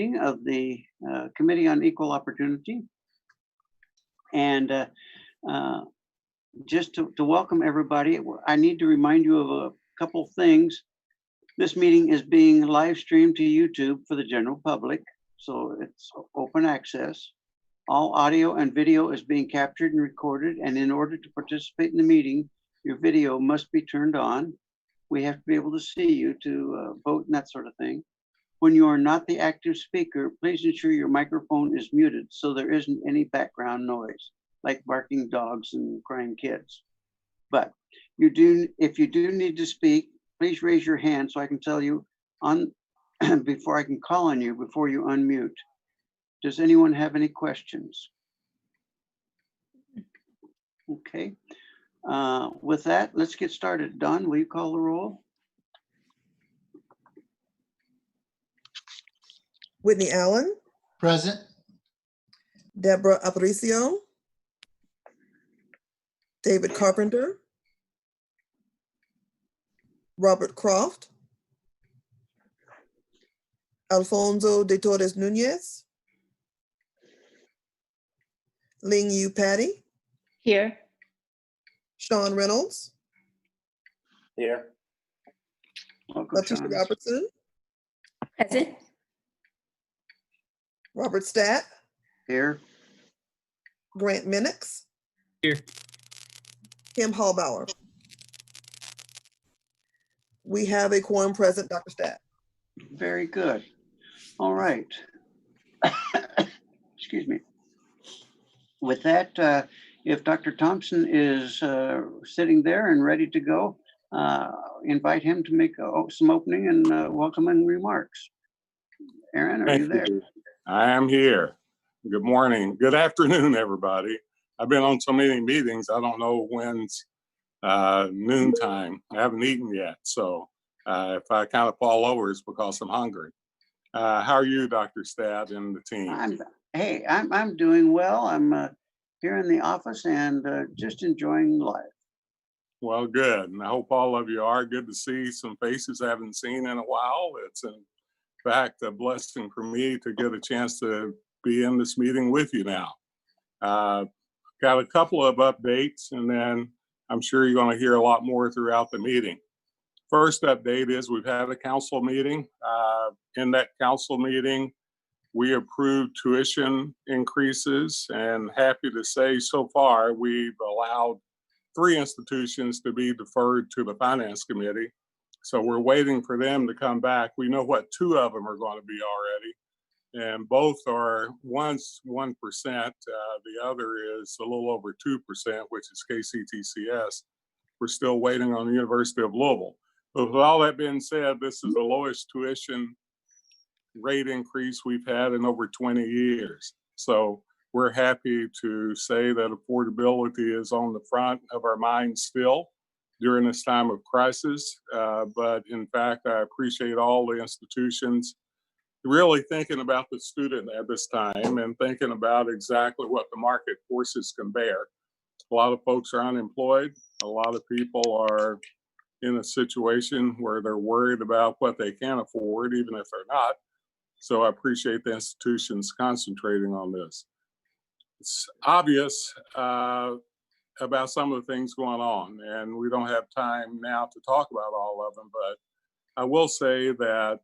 meeting of the Committee on Equal Opportunity. And just to welcome everybody, I need to remind you of a couple things. This meeting is being live streamed to YouTube for the general public, so it's open access. All audio and video is being captured and recorded, and in order to participate in the meeting, your video must be turned on. We have to be able to see you to vote and that sort of thing. When you are not the active speaker, please ensure your microphone is muted so there isn't any background noise, like barking dogs and crying kids. But if you do need to speak, please raise your hand so I can tell you before I can call on you before you unmute. Does anyone have any questions? Okay. With that, let's get started. Don, will you call the roll? Whitney Allen. Present. Deborah Aparicio. David Carpenter. Robert Croft. Alfonso de Torres Nunez. Ling Yu Patty. Here. Sean Reynolds. Here. Welcome, Letitia Sean. Robertson. Present. Robert Stack. Here. Grant Minix. Here. Kim Hallbauer. We have a quorum present, Dr. Stack. Very good. All right. Excuse me. With that, if Dr. Thompson is sitting there and ready to go, invite him to make some opening and welcoming remarks. Aaron, are you there? I am here. Good morning. Good afternoon, everybody. I've been on so many meetings, I don't know when's noontime. I haven't eaten yet. So if I kind of fall over, it's because I'm hungry. How are you, Dr. Stad, and the team? I'm doing well. I'm here in the office and just enjoying life. Well, good. And I hope all of you are. Good to see some faces I haven't seen in a while. It's in fact a blessing for me to get a chance to be in this meeting with you now. Got a couple of updates, and then I'm sure you're going to hear a lot more throughout the meeting. First update is we've had a council meeting. In that council meeting, we approved tuition increases, and happy to say so far we've allowed 3 institutions to be deferred to the Finance Committee. So we're waiting for them to come back. We know what 2 of them are going to be already, and both are, one's 1%, the other is a little over 2%, which is KCTCS. We're still waiting on the University of Louisville. But with all that being said, this is the lowest tuition rate increase we've had in over 20 years. So we're happy to say that affordability is on the front of our minds still during this time of crisis. But in fact, I appreciate all the institutions really thinking about the student at this time and thinking about exactly what the market forces can bear. A lot of folks are unemployed. A lot of people are in a situation where they're worried about what they can afford, even if they're not. So I appreciate the institutions concentrating on this. It's obvious about some of the things going on, and we don't have time now to talk about all of them, but I will say that,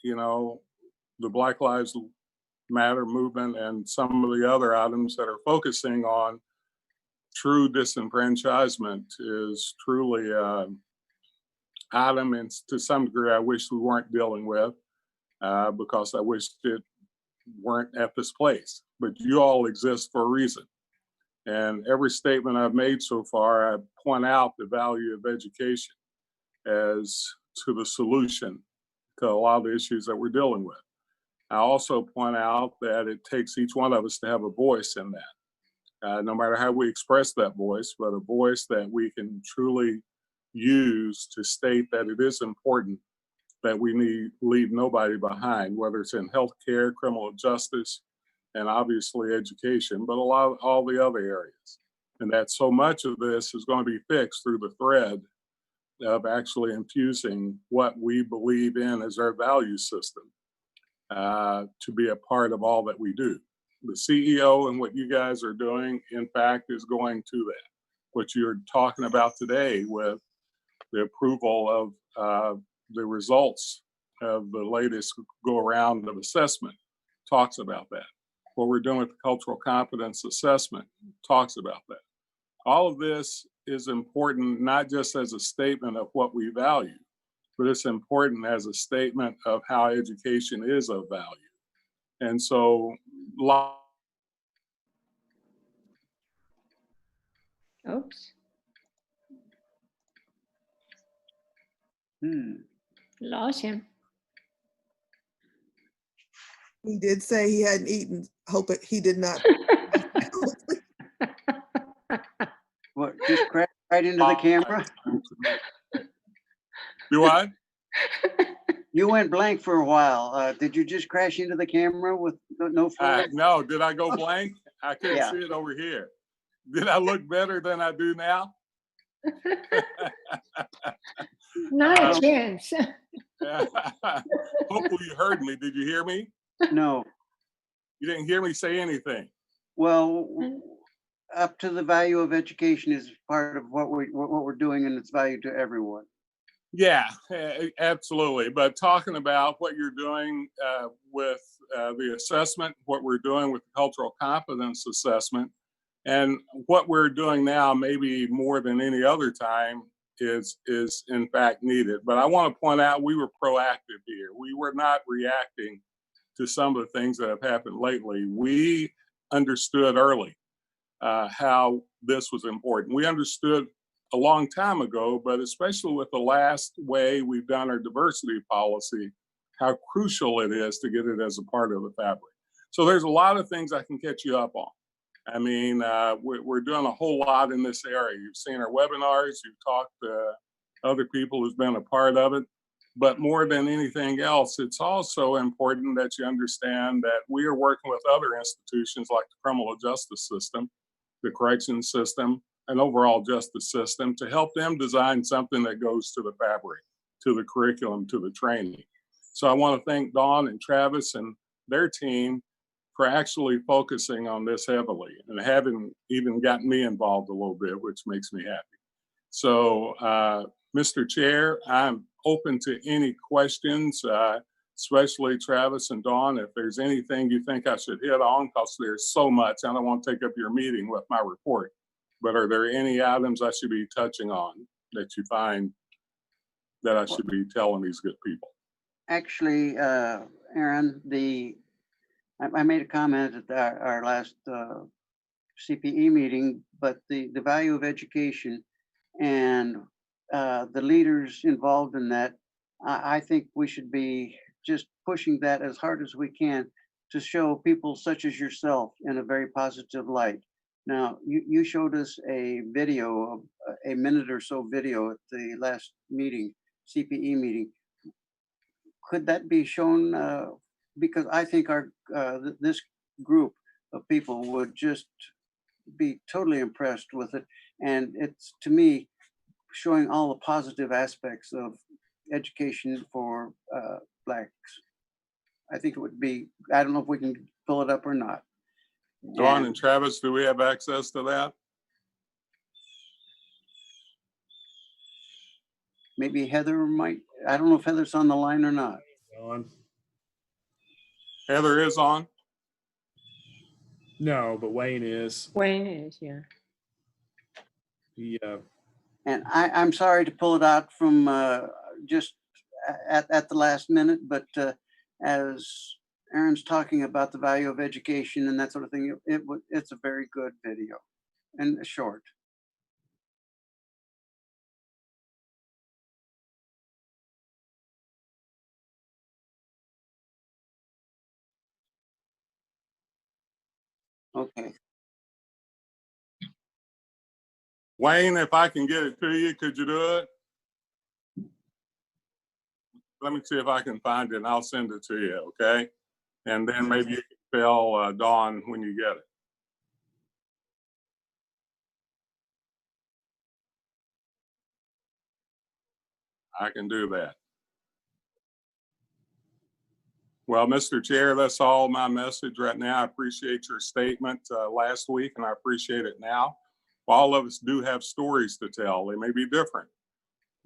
you know, the Black Lives Matter movement and some of the other items that are focusing on true disenfranchisement is truly an item, and to some degree I wish we weren't dealing with. Because I wish it weren't at this place. But you all exist for a reason. And every statement I've made so far, I point out the value of education as to the solution to a lot of the issues that we're dealing with. I also point out that it takes each one of us to have a voice in that. No matter how we express that voice, but a voice that we can truly use to state that it is important that we need leave nobody behind, whether it's in healthcare, criminal justice, and obviously education, but all the other areas. And that so much of this is going to be fixed through the thread of actually infusing what we believe in as our value system. to be a part of all that we do. The CEO and what you guys are doing, in fact, is going to that. What you're talking about today with the approval of the results of the latest go around of assessment talks about that. What we're doing with the cultural competence assessment talks about that. All of this is important, not just as a statement of what we value, but it's important as a statement of how education is of value. And so, Oops, lost him. He did say he hadn't eaten. Hope it, he did not. What, just crash right into the camera? do what? You went blank for a while. Did you just crash into the camera with no phone? No, did I go blank? I couldn't Yeah. see it over here. Did I look better than I do now? Not a chance. Hopefully you heard me. Did you hear me? No. You didn't hear me say anything. Well, up to the value of education is part of what we're doing, and its value to everyone. Yeah, absolutely. But talking about what you're doing with the assessment, what we're doing with the cultural competence assessment, and what we're doing now, maybe more than any other time, is in fact needed. But I want to point out we were proactive here. We were not reacting to some of the things that have happened lately. We understood early how this was important. We understood a long time ago, but especially with the last way we've done our diversity policy, how crucial it is to get it as a part of the fabric. So there's a lot of things I can catch you up on. I mean, we're doing a whole lot in this area. You've seen our webinars, you've talked to other people who's been a part of it. But more than anything else, it's also important that you understand that we are working with other institutions like the criminal justice system, the corrections system, and overall justice system to help them design something that goes to the fabric, to the curriculum, to the training. So I want to thank Dawn and Travis and their team for actually focusing on this heavily and having even gotten me involved a little bit, which makes me happy. So, Mr. Chair, I'm open to any questions, especially Travis and Dawn, if there's anything you think I should hit on, because there's so much. I don't want to take up your meeting with my report, but are there any items I should be touching on that you find that I should be telling these good people? Actually, Aaron, I made a comment at our last CPE meeting, but the value of education and the leaders involved in that, I think we should be just pushing that as hard as we can to show people such as yourself in a very positive light. Now, you showed us a video, a minute or so video at the last meeting, CPE meeting. Could that be shown? Because I think this group of people would just be totally impressed with it. And it's, to me, showing all the positive aspects of education for Blacks. I think it would be, I don't know if we can pull it up or not. Dawn and Travis, do we have access to that? Maybe Heather might, I don't know if Heather's on the line or not. On. Heather is on. No, but Wayne is. Wayne is, yeah. He, And I'm sorry to pull it out from just at the last minute, but as Aaron's talking about the value of education and that sort of thing, it's a very good video and short. Okay. Wayne, if I can get it to you, could you do it? Let me see if I can find it and I'll send it to you, okay? And then maybe you can tell Dawn when you get it. I can do that. Well, Mr. Chair, that's all my message right now. I appreciate your statement last week, and I appreciate it now. All of us do have stories to tell. They may be different,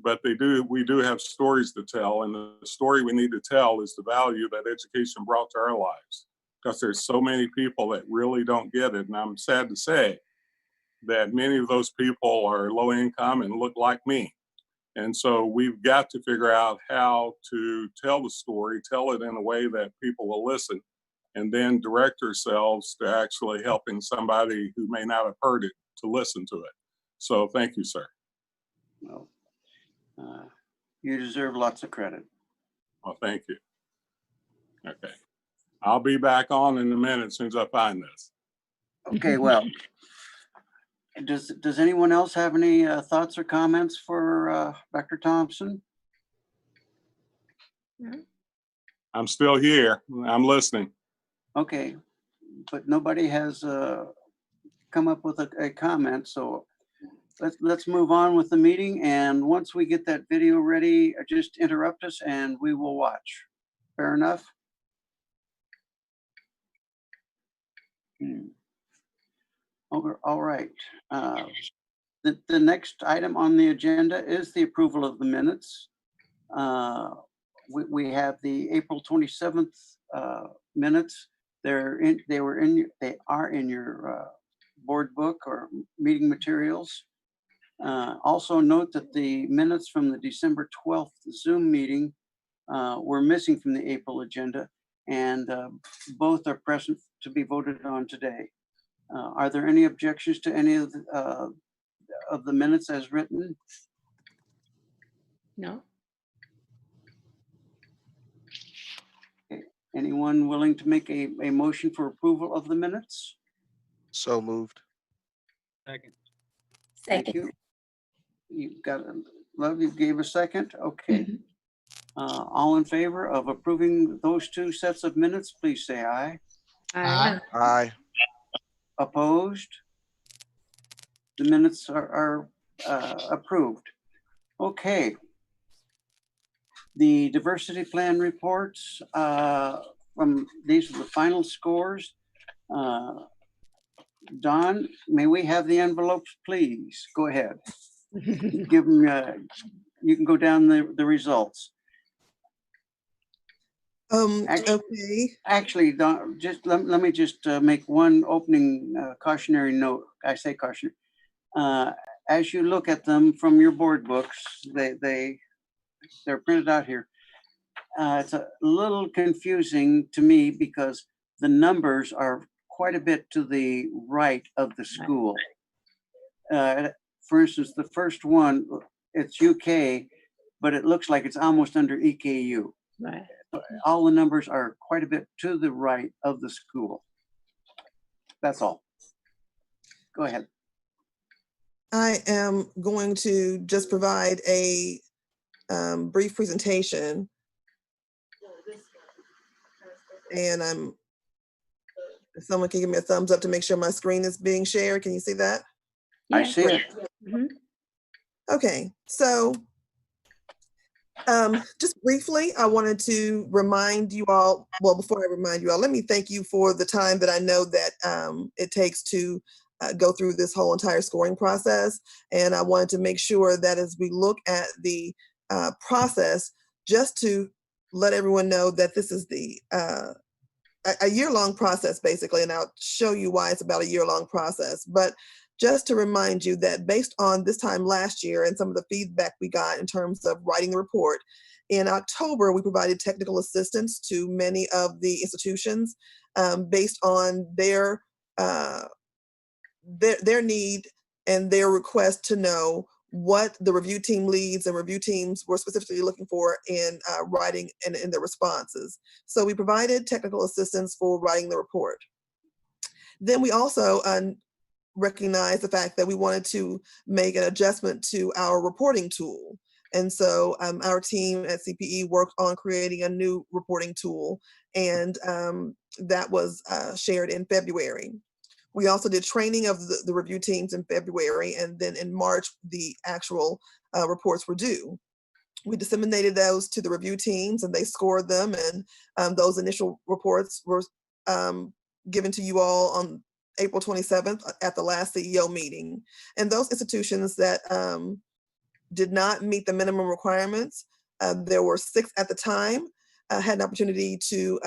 but we do have stories to tell. And the story we need to tell is the value that education brought to our lives, because there's so many people that really don't get it. And I'm sad to say that many of those people are low income and look like me. And so we've got to figure out how to tell the story, tell it in a way that people will listen, and then direct ourselves to actually helping somebody who may not have heard it to listen to it. So thank you, sir. Well, you deserve lots of credit. Well, thank you. Okay. I'll be back on in a minute as soon as I find this. Okay, well, does anyone else have any thoughts or comments for Dr. Thompson? I'm still here. I'm listening. Okay, but nobody has come up with a comment, so let's move on with the meeting. And once we get that video ready, just interrupt us and we will watch. Fair enough? All right. The next item on the agenda is the approval of the minutes. We have the April 27th minutes. They are in your board book or meeting materials. Also note that the minutes from the December 12th Zoom meeting were missing from the April agenda, and both are present to be voted on today. Are there any objections to any of the minutes as written? No. Anyone willing to make a motion for approval of the minutes? So moved. Thank Second. you. You got Love, you gave a second. Okay. Mhm. All in favor of approving those two sets of minutes, please say aye. Aye. Aye. Opposed? The minutes are approved. Okay. The diversity plan reports, these are the final scores. Don, may we have the envelopes, please? Go ahead. Give them, you can go down the results. Okay. Actually, Don, just let me just make one opening cautionary note. I say cautionary. As you look at them from your board books, they're printed out here. It's a little confusing to me because the numbers are quite a bit to the right of the school. For instance, the first one, it's UK, but it looks like it's almost under EKU. Right. All the numbers are quite a bit to the right of the school. That's all. Go ahead. I am going to just provide a brief presentation. And if someone can give me a thumbs up to make sure my screen is being shared. Can you see that? I Yeah. see it. Mhm. Okay, so just briefly, I wanted to remind you all, well, before I remind you all, let me thank you for the time that I know that it takes to go through this whole entire scoring process. And I wanted to make sure that as we look at the process, just to let everyone know that this is a year-long process, basically, and I'll show you why it's about a year-long process. But just to remind you that based on this time last year and some of the feedback we got in terms of writing the report, in October, we provided technical assistance to many of the institutions based on their need and their request to know what the review team leads and review teams were specifically looking for in writing and in their responses. So we provided technical assistance for writing the report. Then we also recognized the fact that we wanted to make an adjustment to our reporting tool. And so our team at CPE worked on creating a new reporting tool, and that was shared in February. We also did training of the review teams in February, and then in March, the actual reports were due. We disseminated those to the review teams and they scored them, and those initial reports were given to you all on April 27th at the last CEO meeting. And those institutions that did not meet the minimum requirements, there were 6 at the time, had an opportunity to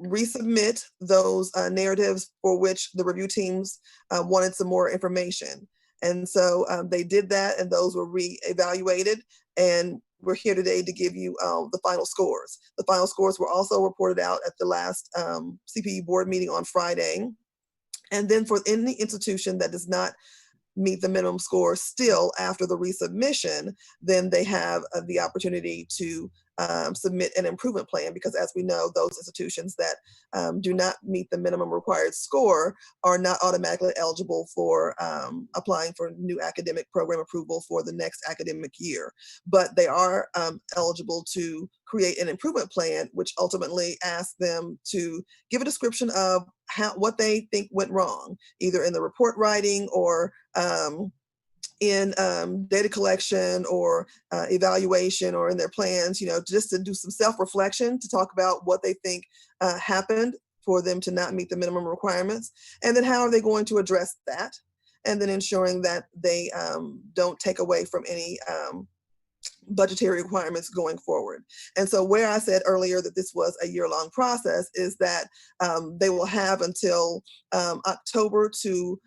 resubmit those narratives for which the review teams wanted some more information. And so they did that, and those were re-evaluated. And we're here today to give you the final scores. The final scores were also reported out at the last CPE board meeting on Friday. And then for any institution that does not meet the minimum score still after the resubmission, then they have the opportunity to submit an improvement plan, because as we know, those institutions that do not meet the minimum required score are not automatically eligible for applying for new academic program approval for the next academic year. But they are eligible to create an improvement plan, which ultimately asks them to give a description of what they think went wrong, either in the report writing or in data collection or evaluation, or in their plans, just to do some self-reflection, to talk about what they think happened for them to not meet the minimum requirements, and then how are they going to address that, and then ensuring that they don't take away from any budgetary requirements going forward. And so where I said earlier that this was a year-long process is that they will have until October to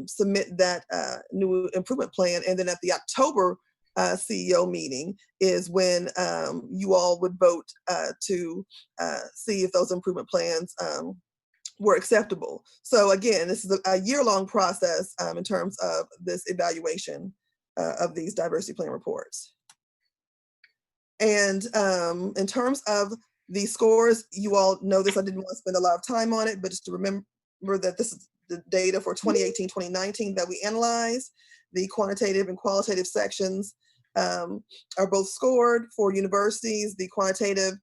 submit that new improvement plan. And then at the October CEO meeting is when you all would vote to see if those improvement plans were acceptable. So again, this is a year-long process in terms of this evaluation of these diversity plan reports. And in terms of the scores, you all know this, I didn't want to spend a lot of time on it, but just to remember that this is the data for 2018, 2019 that we analyzed. The quantitative and qualitative sections are both scored for universities. The quantitative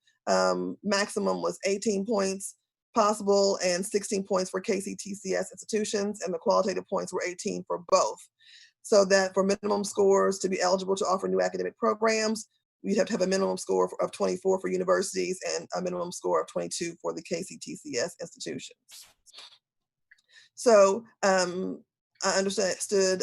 maximum was 18 points possible and 16 points for KCTCS institutions, and the qualitative points were 18 for both. So that for minimum scores to be eligible to offer new academic programs, you'd have to have a minimum score of 24 for universities and a minimum score of 22 for the KCTCS institutions. So I understood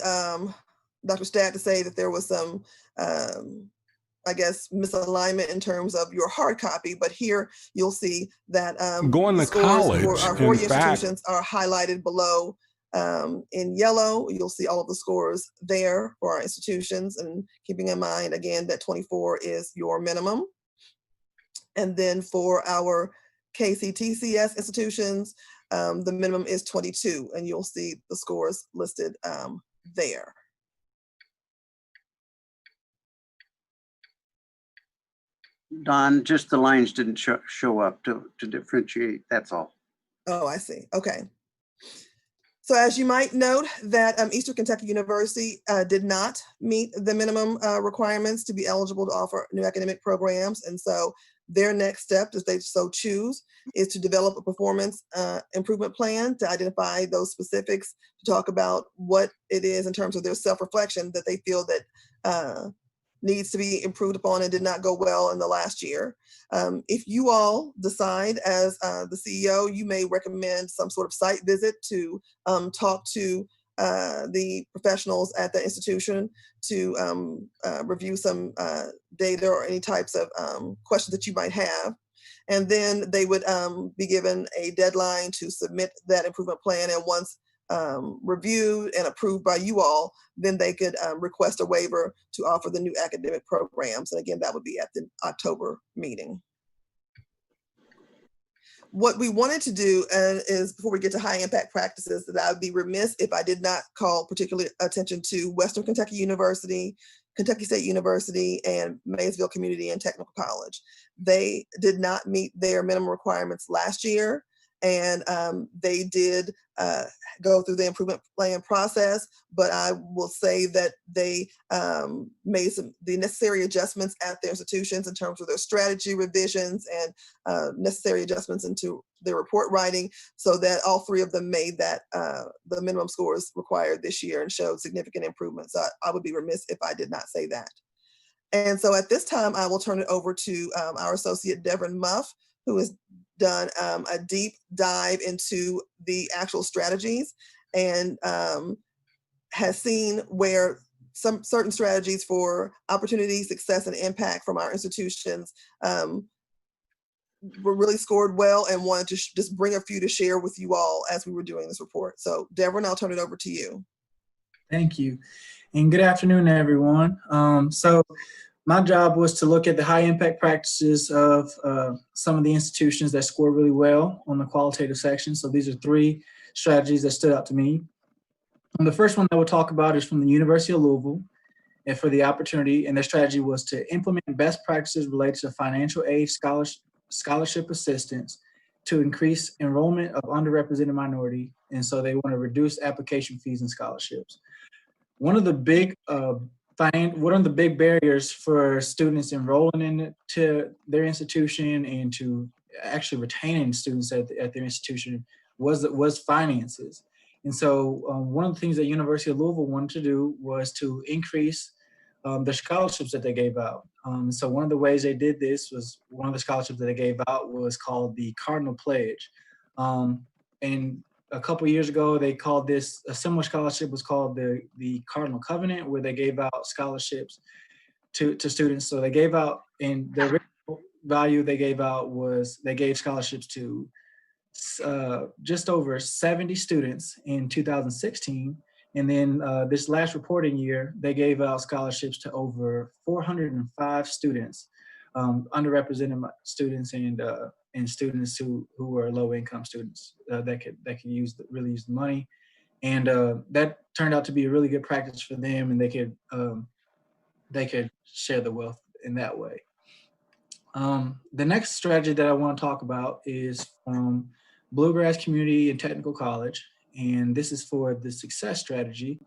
Dr. Stack to say that there was some, I guess, misalignment in terms of your hard copy, but here you'll see that going the to scores college, for our in 4 fact, institutions are highlighted below in yellow. You'll see all of the scores there for our institutions, and keeping in mind again that 24 is your minimum. And then for our KCTCS institutions, the minimum is 22, and you'll see the scores listed there. Don, just the lines didn't show up to differentiate, that's all. Oh, I see. Okay. So as you might note that Eastern Kentucky University did not meet the minimum requirements to be eligible to offer new academic programs. And so their next step, if they so choose, is to develop a performance improvement plan to identify those specifics, to talk about what it is in terms of their self-reflection that they feel that needs to be improved upon and did not go well in the last year. If you all decide as the CEO, you may recommend some sort of site visit to talk to the professionals at the institution to review some data or any types of questions that you might have. And then they would be given a deadline to submit that improvement plan. And once reviewed and approved by you all, then they could request a waiver to offer the new academic programs. And again, that would be at the October meeting. What we wanted to do is, before we get to high impact practices, that I would be remiss if I did not call particular attention to Western Kentucky University, Kentucky State University, and Maysville Community and Technical College. They did not meet their minimum requirements last year, and they did go through the improvement plan process, but I will say that they made the necessary adjustments at their institutions in terms of their strategy revisions and necessary adjustments into their report writing, so that all 3 of them made that the minimum scores required this year and showed significant improvements. So I would be remiss if I did not say that. And so at this time, I will turn it over to our associate Devin Muff, who has done a deep dive into the actual strategies and has seen where some certain strategies for opportunity, success, and impact from our institutions were really scored well, and wanted to just bring a few to share with you all as we were doing this report. So Devin, I'll turn it over to you. Thank you. And good afternoon, everyone. So my job was to look at the high impact practices of some of the institutions that score really well on the qualitative section. So these are 3 strategies that stood out to me. And the first one that we'll talk about is from the University of Louisville, and for the opportunity, and their strategy was to implement best practices related to financial aid scholarship assistance to increase enrollment of underrepresented minority. And so they want to reduce application fees and scholarships. One of the big barriers for students enrolling into their institution and to actually retaining students at their institution was finances. And so one of the things that University of Louisville wanted to do was to increase the scholarships that they gave out. So one of the ways they did this was, one of the scholarships that they gave out was called the Cardinal Pledge. And a couple of years ago, they called this, a similar scholarship was called the Cardinal Covenant, where they gave out scholarships to students. So they gave out, and the original value they gave out was, they gave scholarships to just over 70 students in 2016. And then this last reporting year, they gave out scholarships to over 405 students, underrepresented students, and students who were low-income students that could really use the money. And that turned out to be a really good practice for them, and they could share the wealth in that way. The next strategy that I want to talk about is from Bluegrass Community and Technical College, and this is for the success strategy.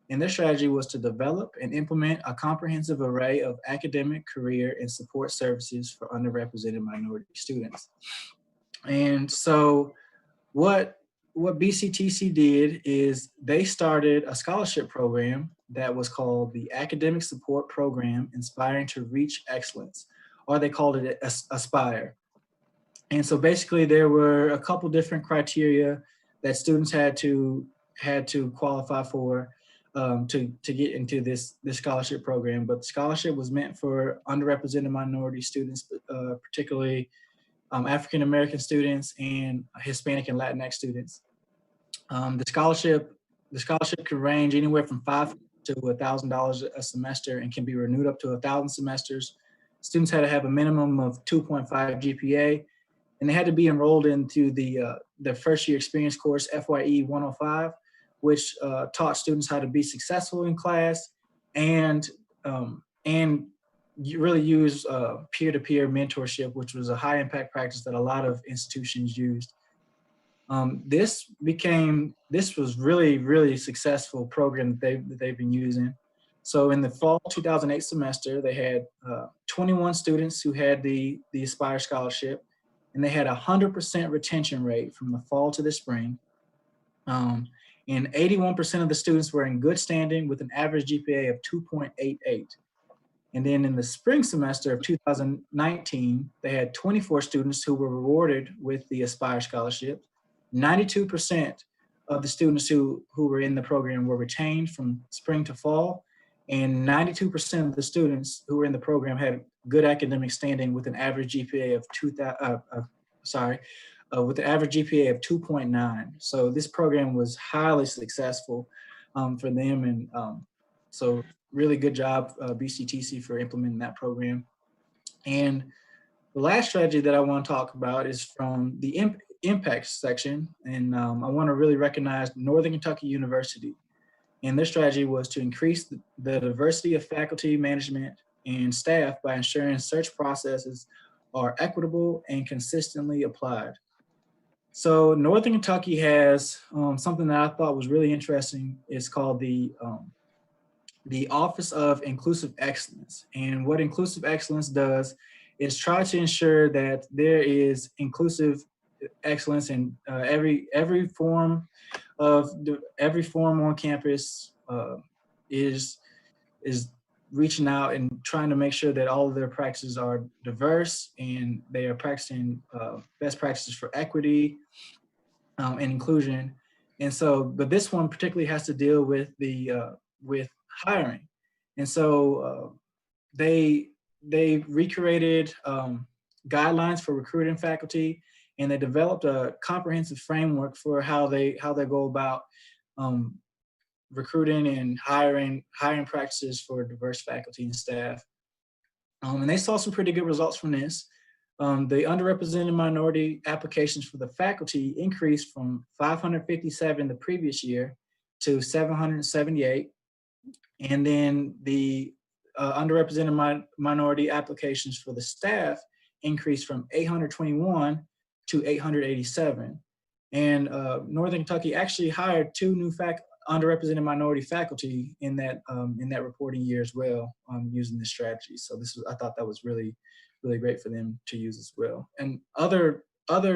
And their strategy was to develop and implement a comprehensive array of academic, career, and support services for underrepresented minority students. And so what BCTC did is they started a scholarship program that was called the Academic Support Program Inspiring to Reach Excellence, or they called it Aspire. And so basically there were a couple different criteria that students had to qualify for to get into this scholarship program. But the scholarship was meant for underrepresented minority students, particularly African American students and Hispanic and Latinx students. The scholarship could range anywhere from $500 to $1,000 a semester, and can be renewed up to 1,000 semesters. Students had to have a minimum of 2.5 GPA, and they had to be enrolled into the first year experience course, FYE 105, which taught students how to be successful in class and really use peer-to-peer mentorship, which was a high impact practice that a lot of institutions used. This was really, really successful program that they've been using. So in the fall 2008 semester, they had 21 students who had the Aspire Scholarship, and they had 100% retention rate from the fall to the spring. And 81% of the students were in good standing with an average GPA of 2.88. And then in the spring semester of 2019, they had 24 students who were rewarded with the Aspire Scholarship. 92% of the students who were in the program were retained from spring to fall, and 92% of the students who were in the program had good academic standing with an average GPA of 2.9. So this program was highly successful for them, and so really good job BCTC for implementing that program. And the last strategy that I want to talk about is from the impact section, and I want to really recognize Northern Kentucky University. And their strategy was to increase the diversity of faculty, management, and staff by ensuring search processes are equitable and consistently applied. So Northern Kentucky has something that I thought was really interesting. It's called the Office of Inclusive Excellence. And what Inclusive Excellence does is try to ensure that there is inclusive excellence in every form on campus is reaching out and trying to make sure that all of their practices are diverse and they are practicing best practices for equity and inclusion. And so, but this one particularly has to deal with with hiring. And so they recreated guidelines for recruiting faculty, and they developed a comprehensive framework for how they go about recruiting and hiring practices for diverse faculty and staff. And they saw some pretty good results from this. The underrepresented minority applications for the faculty increased from 557 the previous year to 778. And then the underrepresented minority applications for the staff increased from 821 to 887. And Northern Kentucky actually hired 2 new underrepresented minority faculty in that reporting year as well, using this strategy. So I thought that was really, really great for them to use as well. And other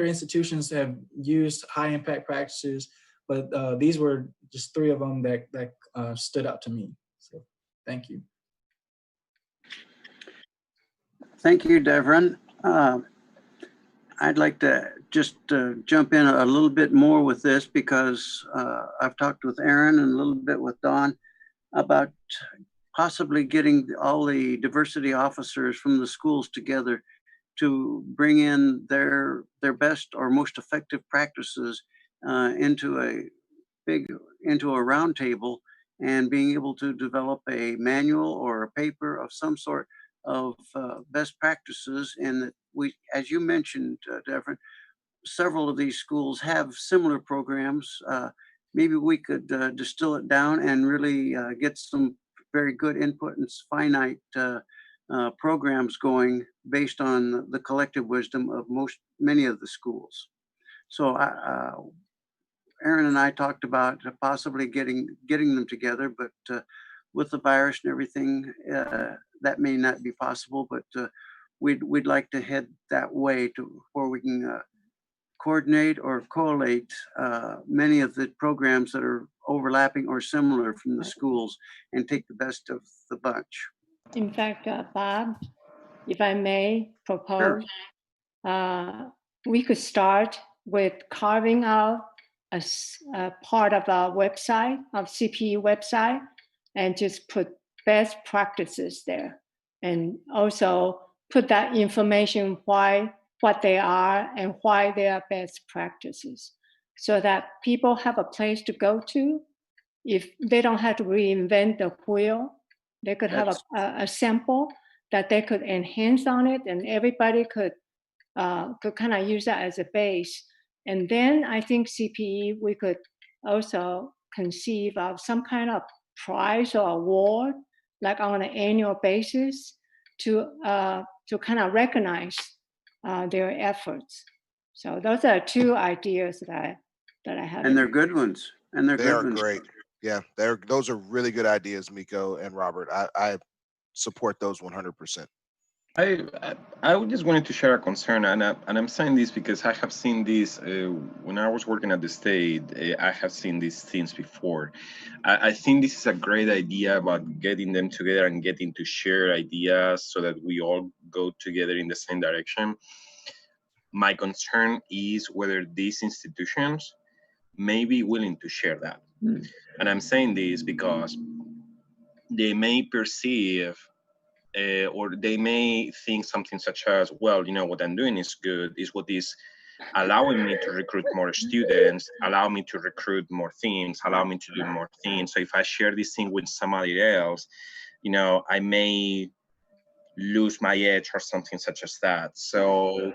institutions have used high impact practices, but these were just 3 of them that stood out to me. So thank you. Thank you, Devron. I'd like to just jump in a little bit more with this because I've talked with Aaron and a little bit with Dawn about possibly getting all the diversity officers from the schools together to bring in their best or most effective practices into a roundtable, and being able to develop a manual or a paper of some sort of best practices. And we, as you mentioned, Devron, several of these schools have similar programs. Maybe we could distill it down and really get some very good input and finite programs going based on the collective wisdom of many of the schools. So Aaron and I talked about possibly getting them together, but with the virus and everything, that may not be possible. But we'd like to head that way to where we can coordinate or collate many of the programs that are overlapping or similar from the schools and take the best of the bunch. In fact, Bob, if I may propose, we could start with carving out a part of our website, of CPE website, and just put best practices there. And also put that information, what they are and why they are best practices, so that people have a place to go to. If they don't have to reinvent the wheel, they could have a sample that they could enhance on it, and everybody could kind of use that as a base. And then I think CPE, we could also conceive of some kind of prize or award, like on an annual basis, to kind of recognize their efforts. So those are 2 ideas that I have. And they're good ones. And They are great. Yeah, those are really good ideas, Miko and Robert. I support those 100%. I just wanted to share a concern, and I'm saying this because I have seen this when I was working at the state. I have seen these things before. I think this is a great idea about getting them together and getting to share ideas so that we all go together in the same direction. My concern is whether these institutions may be willing to share that. And I'm saying this because they may perceive or they may think something such as, well, what I'm doing is good, is what is allowing me to recruit more students, allow me to recruit more things, allow me to do more things. So if I share this thing with somebody else, I may lose my edge or something such as that. So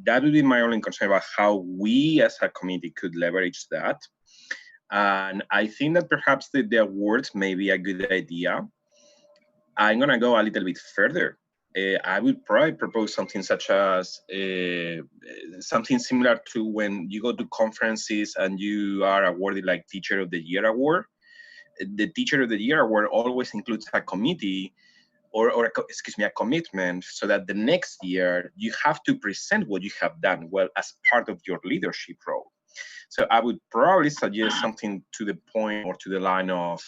that would be my only concern about how we as a community could leverage that. And I think that perhaps the awards may be a good idea. I'm going to go a little bit further. I would probably propose something such as something similar to when you go to conferences and you are awarded like Teacher of the Year award. The Teacher of the Year award always includes a committee or a commitment, so that the next year you have to present what you have done well as part of your leadership role. So I would probably suggest something to the point or to the line of,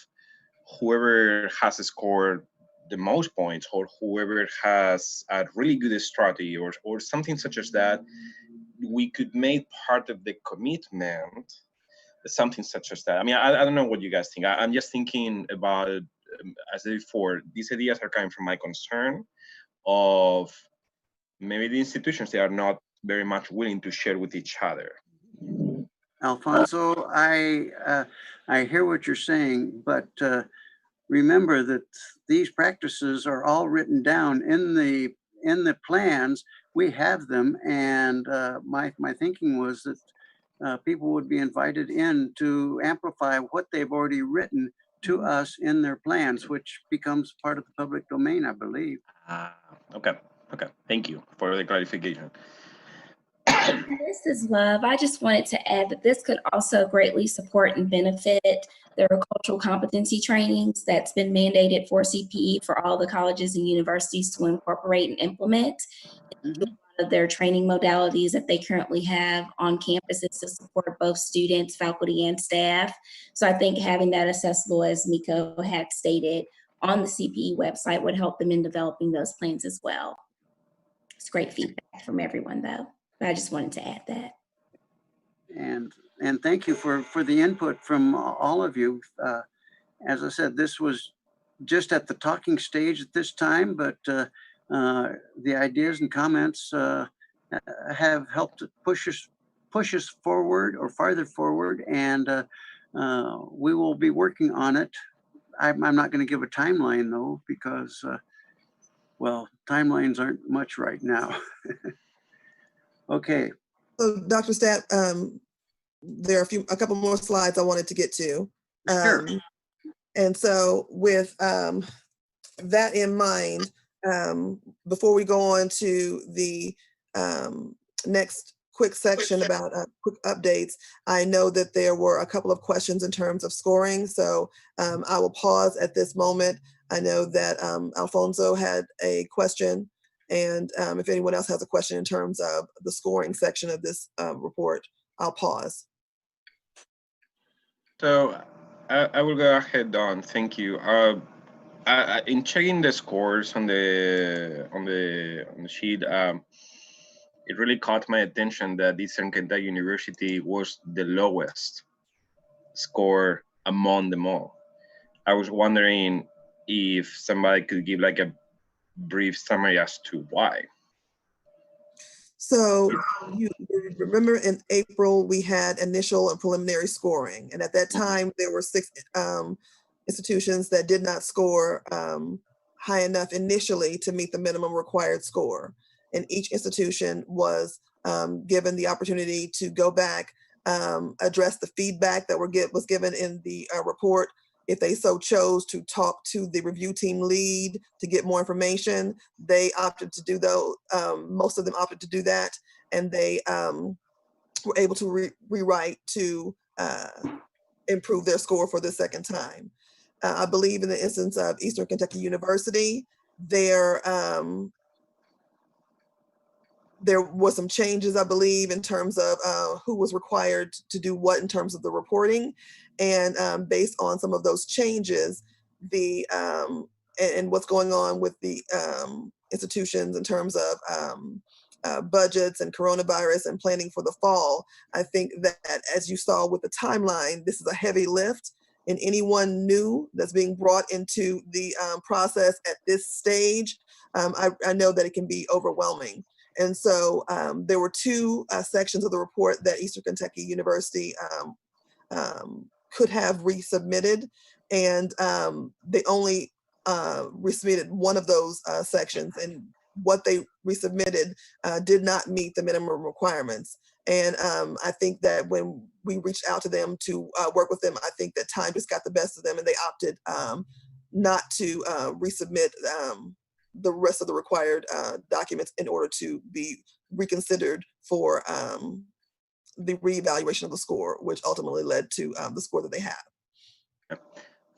whoever has scored the most points, or whoever has a really good strategy, or something such as that, we could make part of the commitment, something such as that. I mean, I don't know what you guys think. I'm just thinking about, as I said before, these ideas are coming from my concern of maybe the institutions, they are not very much willing to share with each other. Alfonso, I hear what you're saying, but remember that these practices are all written down in the plans. We have them, and my thinking was that people would be invited in to amplify what they've already written to us in their plans, which becomes part of the public domain, I believe. Okay. Thank you for the clarification. This is Love. I just wanted to add that this could also greatly support and benefit the cultural competency trainings that's been mandated for CPE for all the colleges and universities to incorporate and implement. Their training modalities that they currently have on campuses to support both students, faculty, and staff. So I think having that accessible, as Miko had stated, on the CPE website would help them in developing those plans as well. It's great feedback from everyone, though. But I just wanted to add that. And thank you for the input from all of you. As I said, this was just at the talking stage at this time, but the ideas and comments have helped to push us forward or farther forward, and we will be working on it. I'm not going to give a timeline though, because well, timelines aren't much right now. Okay. So Dr. Stat, there are a couple more slides I wanted to get to. Sure. And so with that in mind, before we go on to the next quick section about quick updates, I know that there were a couple of questions in terms of scoring. So I will pause at this moment. I know that Alfonso had a question, and if anyone else has a question in terms of the scoring section of this report, I'll pause. So I will go ahead, Don. Thank you. In checking the scores on the sheet, it really caught my attention that Eastern Kentucky University was the lowest score among them all. I was wondering if somebody could give like a brief summary as to why. So you remember in April, we had initial and preliminary scoring. And at that time, there were 6 institutions that did not score high enough initially to meet the minimum required score. And each institution was given the opportunity to go back, address the feedback that was given in the report. If they so chose to talk to the review team lead to get more information, they opted to do those. Most of them opted to do that, and they were able to rewrite to improve their score for the second time. I believe in the instance of Eastern Kentucky University, there was some changes, I believe, in terms of who was required to do what in terms of the reporting. And based on some of those changes, and what's going on with the institutions in terms of budgets and coronavirus and planning for the fall, I think that, as you saw with the timeline, this is a heavy lift. And anyone new that's being brought into the process at this stage, I know that it can be overwhelming. And so there were 2 sections of the report that Eastern Kentucky University could have resubmitted, and they only resubmitted one of those sections, and what they resubmitted did not meet the minimum requirements. And I think that when we reached out to them to work with them, I think that time just got the best of them, and they opted not to resubmit the rest of the required documents in order to be reconsidered for the reevaluation of the score, which ultimately led to the score that they have.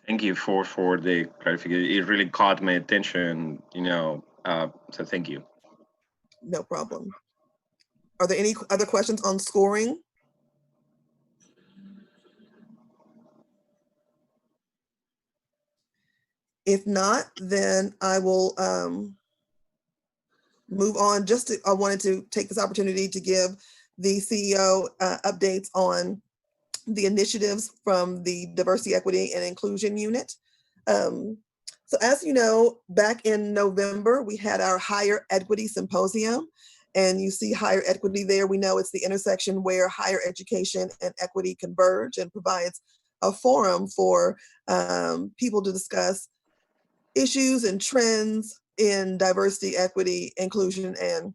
Thank you for the clarification. It really caught my attention, so thank you. No problem. Are there any other questions on scoring? If not, then I will move on. I wanted to take this opportunity to give the CEO updates on the initiatives from the Diversity, Equity, and Inclusion Unit. So as you know, back in November, we had our Higher Equity Symposium, and you see higher equity there. We know it's the intersection where higher education and equity converge and provides a forum for people to discuss issues and trends in diversity, equity, inclusion, and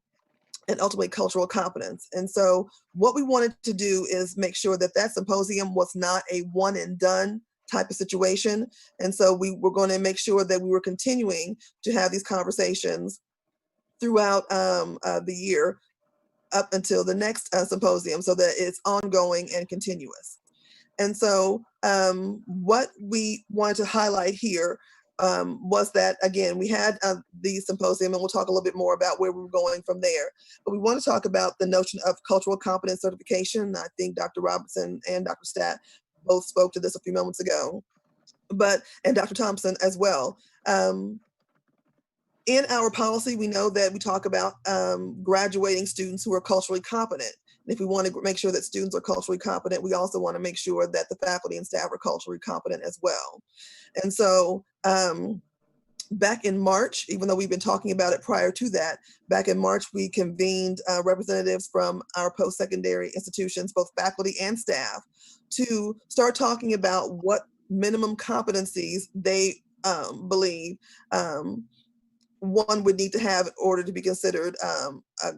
ultimately cultural competence. And so what we wanted to do is make sure that that symposium was not a one and done type of situation. And so we were going to make sure that we were continuing to have these conversations throughout the year up until the next symposium, so that it's ongoing and continuous. And so what we wanted to highlight here was that, again, we had the symposium, and we'll talk a little bit more about where we're going from there. But we want to talk about the notion of cultural competence certification. I think Dr. Robertson and Dr. Stat both spoke to this a few moments ago, and Dr. Thompson as well. In our policy, we know that we talk about graduating students who are culturally competent. And if we want to make sure that students are culturally competent, we also want to make sure that the faculty and staff are culturally competent as well. And so back in March, even though we've been talking about it prior to that, back in March, we convened representatives from our post-secondary institutions, both faculty and staff, to start talking about what minimum competencies they believe one would need to have in order to be considered a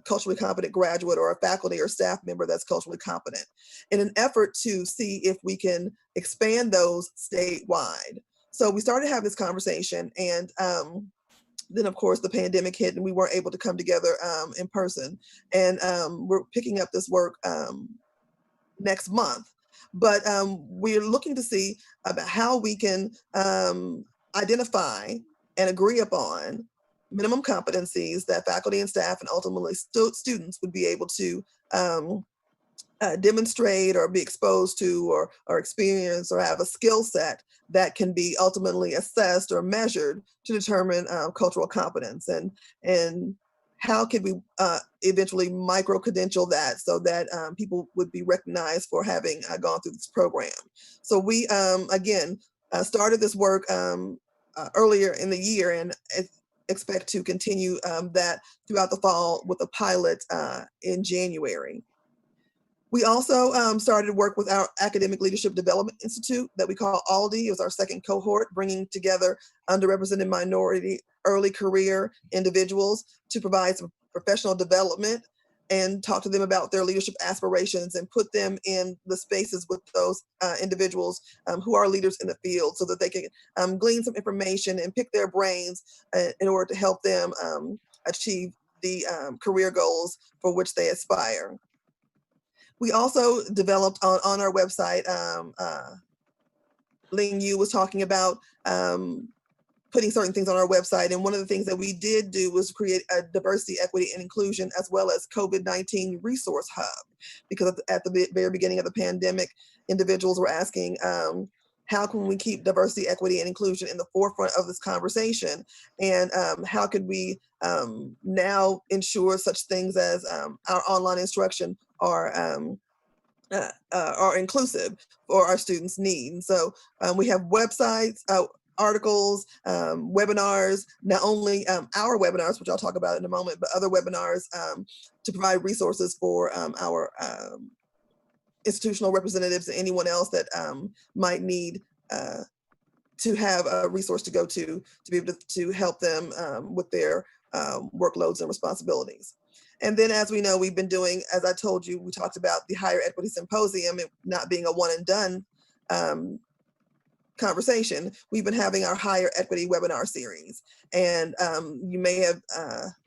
culturally competent graduate or a faculty or staff member that's culturally competent, in an effort to see if we can expand those statewide. So we started to have this conversation, and then of course the pandemic hit and we weren't able to come together in person. And we're picking up this work next month. But we're looking to see about how we can identify and agree upon minimum competencies that faculty and staff and ultimately students would be able to demonstrate or be exposed to or experience or have a skill set that can be ultimately assessed or measured to determine cultural competence. And how could we eventually micro-credential that so that people would be recognized for having gone through this program. So we, again, started this work earlier in the year, and expect to continue that throughout the fall with a pilot in January. We also started to work with our Academic Leadership Development Institute that we call ALDI. It was our second cohort, bringing together underrepresented minority early career individuals to provide some professional development and talk to them about their leadership aspirations and put them in the spaces with those individuals who are leaders in the field, so that they can glean some information and pick their brains in order to help them achieve the career goals for which they aspire. We also developed on our website, Ling Yu was talking about putting certain things on our website. And one of the things that we did do was create a diversity, equity, and inclusion, as well as COVID-19 resource hub, because at the very beginning of the pandemic, individuals were asking, how can we keep diversity, equity, and inclusion in the forefront of this conversation? And how could we now ensure such things as our online instruction are inclusive for our students' needs? And so we have websites, articles, webinars, not only our webinars, which I'll talk about in a moment, but other webinars to provide resources for our institutional representatives and anyone else that might need to have a resource to go to be able to help them with their workloads and responsibilities. And then, as we know, we've been doing, as I told you, we talked about the Higher Equity Symposium, it not being a one and done conversation. We've been having our Higher Equity webinar series. And you may have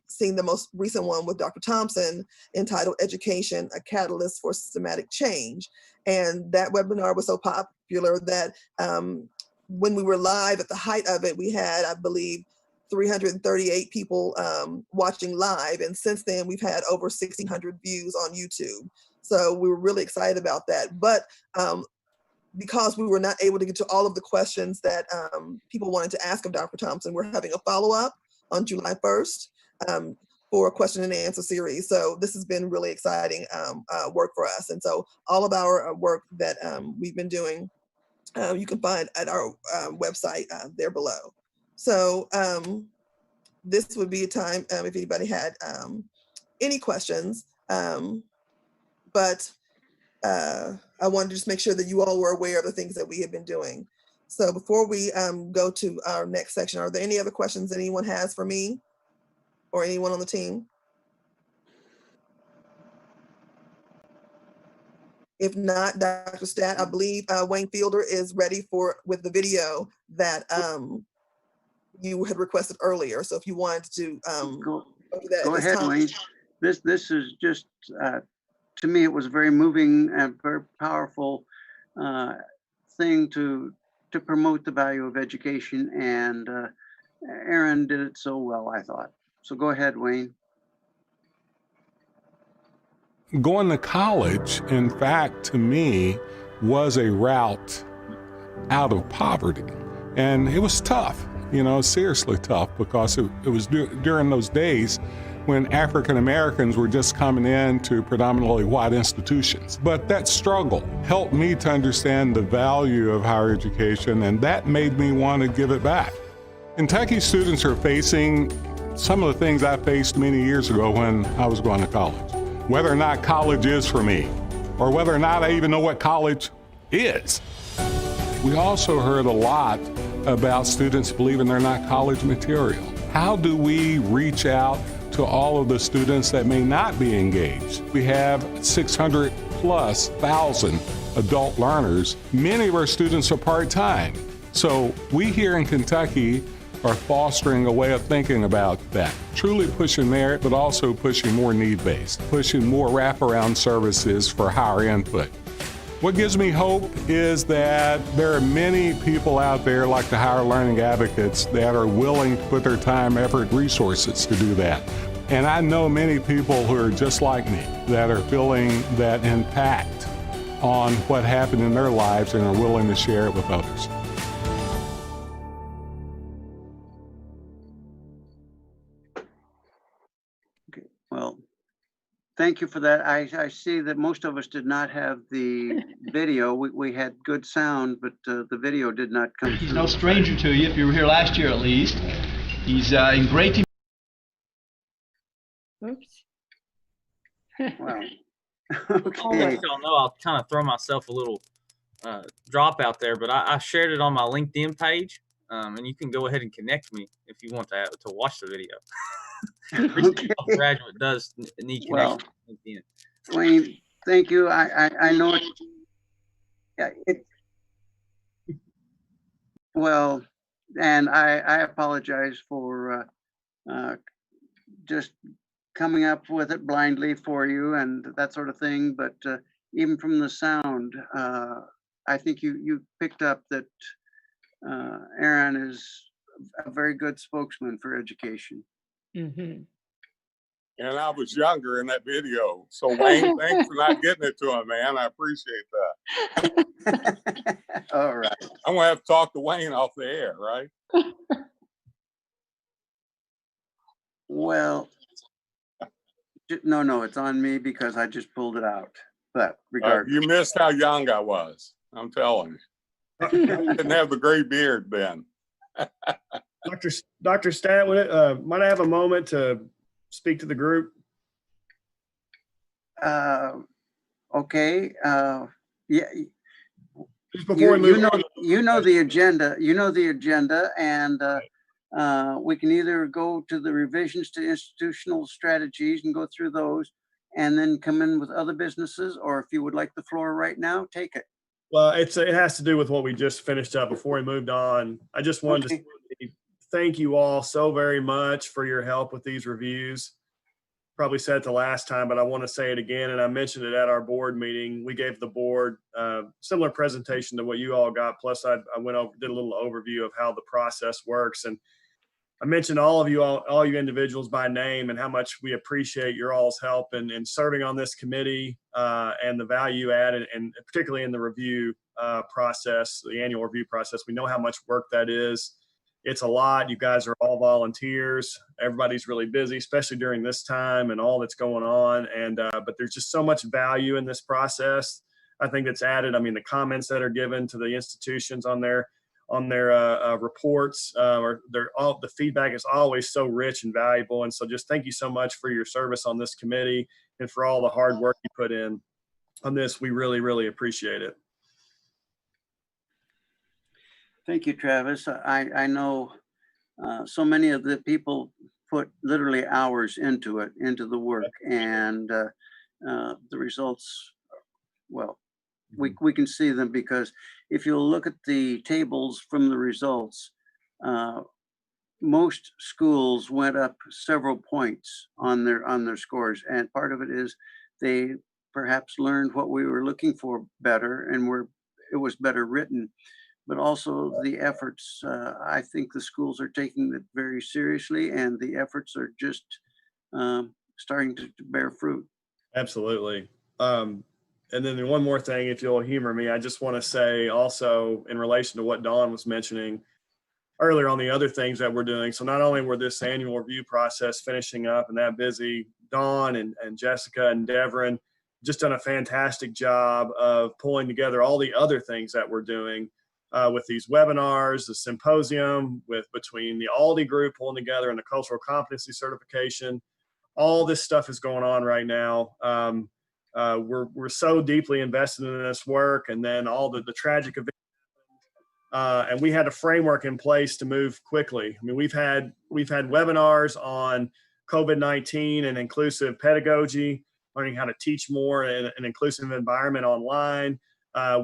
seen the most recent one with Dr. Thompson, entitled Education, a Catalyst for Systematic Change. And that webinar was so popular that when we were live at the height of it, we had, I believe, 338 people watching live. And since then, we've had over 1,600 views on YouTube. So we were really excited about that. But because we were not able to get to all of the questions that people wanted to ask of Dr. Thompson, we're having a follow-up on July 1st for a question and answer series. So this has been really exciting work for us. And so all of our work that we've been doing, you can find at our website there below. So this would be a time if anybody had any questions, but I wanted to just make sure that you all were aware of the things that we have been doing. So before we go to our next section, are there any other questions that anyone has for me or anyone on the team? If not, Dr. Stat, I believe Wayne Fielder is ready with the video that you had requested earlier. So if you wanted to Go do that at this ahead, time. Wayne. This is just, to me, it was a very moving and very powerful thing to promote the value of education, and Aaron did it so well, I thought. So go ahead, Wayne. Going to college, in fact, to me, was a route out of poverty. And it was tough, seriously tough, because it was during those days when African Americans were just coming into predominantly white institutions. But that struggle helped me to understand the value of higher education, and that made me want to give it back. Kentucky students are facing some of the things I faced many years ago when I was going to college. Whether or not college is for me, or whether or not I even know what college is. We also heard a lot about students believing they're not college material. How do we reach out to all of the students that may not be engaged? We have 600,000+ adult learners. Many of our students are part-time. So we here in Kentucky are fostering a way of thinking about that. Truly pushing merit, but also pushing more need-based, pushing more wraparound services for higher input. What gives me hope is that there are many people out there like the higher learning advocates that are willing to put their time, effort, resources to do that. And I know many people who are just like me that are feeling that impact on what happened in their lives and are willing to share it with others. Well, thank you for that. I see that most of us did not have the video. We had good sound, but the video did not come through. He's no stranger to you if you were here last year at least. He's in great team. Oops. Wow. I'll Okay. let y'all know, I'll kind of throw myself a little drop out there, but I shared it on my LinkedIn page, and you can go ahead and connect me if you want to watch the video. Okay. Graduate does need Well, connection. Wayne, thank you. I know it. Yeah, well, and I apologize for just coming up with it blindly for you and that sort of thing. But even from the sound, I think you picked up that Aaron is a very good spokesman for education. Mm-hmm. And I was younger in that video. So Wayne, thanks for not getting it to him, man. I appreciate that. All right. I'm gonna have to talk to Wayne off the air, right? Well, no, it's on me because I just pulled it out. But regardless. You missed how young I was. I'm telling you. I didn't have the gray beard then. Dr. Stat, might I have a moment to speak to the group? Okay. Yeah. Just before we move on. You know the agenda. You know the agenda, and we can either go to the revisions to institutional strategies and go through those, and then come in with other businesses. Or if you would like the floor right now, take it. Well, it has to do with what we just finished up before we moved on. I just wanted to thank you all so very much for your help with these reviews. Probably said it the last time, but I want to say it again. And I mentioned it at our board meeting. We gave the board a similar presentation to what you all got. Plus I went over, did a little overview of how the process works. And I mentioned all you individuals by name and how much we appreciate your all's help in serving on this committee and the value added, and particularly in the review process, the annual review process. We know how much work that is. It's a lot. You guys are all volunteers. Everybody's really busy, especially during this time and all that's going on. And but there's just so much value in this process. I think that's added. I mean, the comments that are given to the institutions on their reports, or the feedback is always so rich and valuable. And so just thank you so much for your service on this committee and for all the hard work you put in on this. We really, really appreciate it. Thank you, Travis. I know so many of the people put literally hours into it, into the work, and the results, well, we can see them, because if you look at the tables from the results, most schools went up several points on their scores, and part of it is they perhaps learned what we were looking for better, and it was better written. But also the efforts, I think the schools are taking it very seriously, and the efforts are just starting to bear fruit. Absolutely. And then one more thing, if you'll humor me, I just want to say also in relation to what Dawn was mentioning earlier on the other things that we're doing. So not only were this annual review process finishing up and that busy, Dawn and Jessica and Devrin just done a fantastic job of pulling together all the other things that we're doing with these webinars, the symposium, between the Aldi group pulling together and the cultural competency certification. All this stuff is going on right now. We're so deeply invested in this work, and then all the tragic events. And we had a framework in place to move quickly. I mean, we've had webinars on COVID-19 and inclusive pedagogy, learning how to teach more in an inclusive environment online.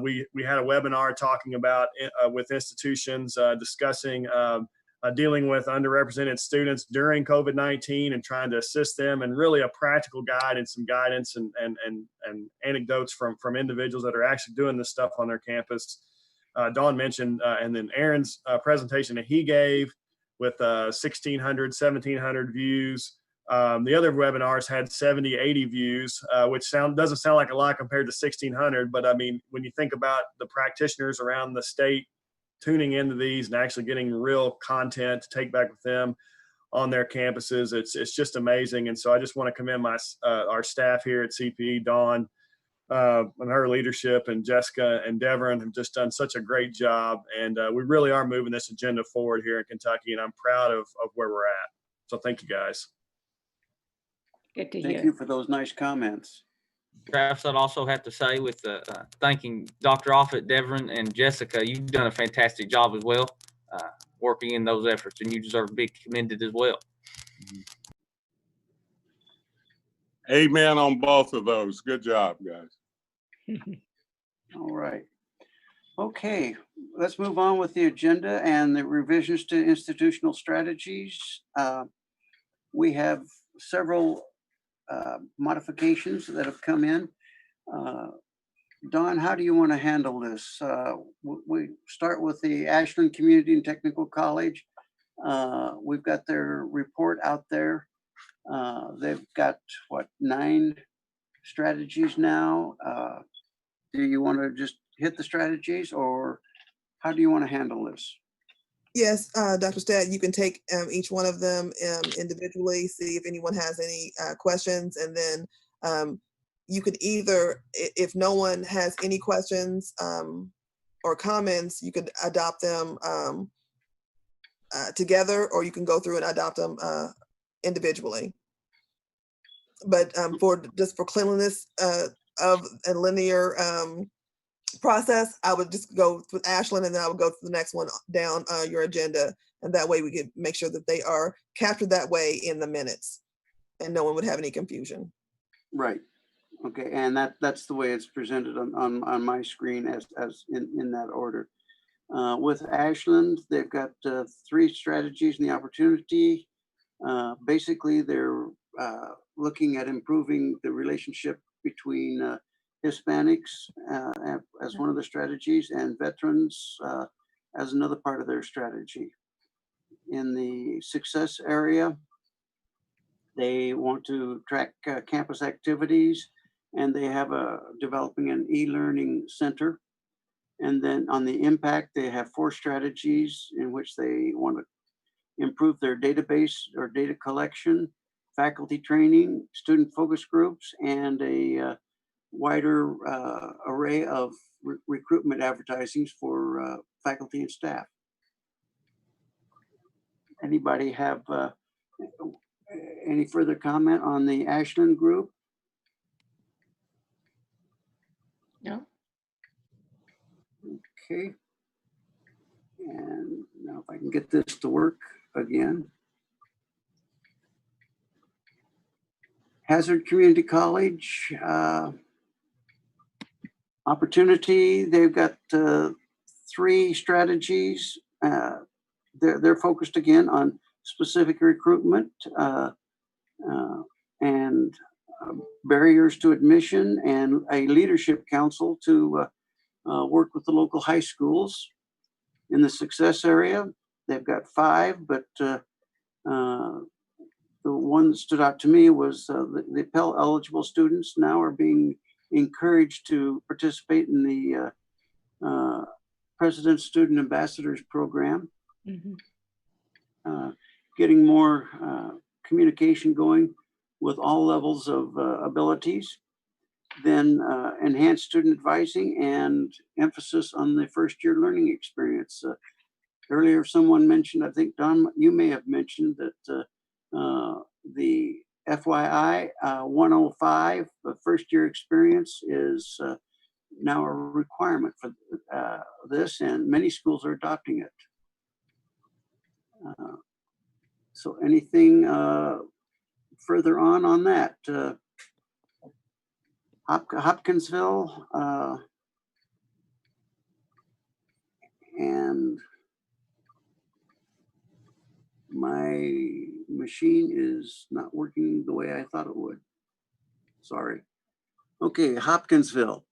We had a webinar talking about with institutions discussing dealing with underrepresented students during COVID-19 and trying to assist them, and really a practical guide and some guidance and anecdotes from individuals that are actually doing this stuff on their campus. Dawn mentioned, and then Aaron's presentation that he gave with 1,600, 1,700 views. The other webinars had 70, 80 views, which doesn't sound like a lot compared to 1,600. But I mean, when you think about the practitioners around the state tuning into these and actually getting real content to take back with them on their campuses, it's just amazing. And so I just want to commend our staff here at CPE, Dawn, and her leadership, and Jessica and Devrin have just done such a great job. And we really are moving this agenda forward here in Kentucky, and I'm proud of where we're at. So thank you, guys. Good to hear. Thank you for those nice comments. Travis, I'd also have to say, with thanking Dr. Offit, Devrin, and Jessica, you've done a fantastic job as well, working in those efforts, and you deserve to be commended as well. Amen on both of those. Good job, guys. All right. Okay, let's move on with the agenda and the revisions to institutional strategies. We have several modifications that have come in. Dawn, how do you want to handle this? We start with the Ashland Community and Technical College. We've got their report out there. They've got, what, 9 strategies now. Do you want to just hit the strategies, or how do you want to handle this? Yes, Dr. Stad, you can take each one of them individually, see if anyone has any questions, and then you could either, if no one has any questions or comments, you could adopt them together, or you can go through and adopt them individually. But just for cleanliness of a linear process, I would just go with Ashland, and then I would go to the next one down your agenda, and that way we could make sure that they are captured that way in the minutes, and no one would have any confusion. Right. Okay, and that's the way it's presented on my screen as in that order. With Ashland, they've got 3 strategies in the opportunity. Basically, they're looking at improving the relationship between Hispanics as one of the strategies, and veterans as another part of their strategy. In the success area, they want to track campus activities, and they have developing an e-learning center. And then on the impact, they have 4 strategies in which they want to improve their database or data collection, faculty training, student focus groups, and a wider array of recruitment advertisings for faculty and staff. Anybody have any further comment on the Ashland group? No. Okay. And now if I can get this to work again. Hazard Community College, opportunity, they've got 3 strategies. They're focused again on specific recruitment and barriers to admission, and a leadership council to work with the local high schools. In the success area, they've got 5, but the one that stood out to me was the Pell eligible students now are being encouraged to participate in the President's Student Ambassadors Program. Getting more communication going with all levels of abilities. Then enhanced student advising and emphasis on the first year learning experience. Earlier, someone mentioned, I think Don, you may have mentioned that the FYI 105, the first year experience, is now a requirement for this, and many schools are adopting it. So anything further on that? Hopkinsville and my machine is not working the way I thought it would. Sorry. Okay, Hopkinsville.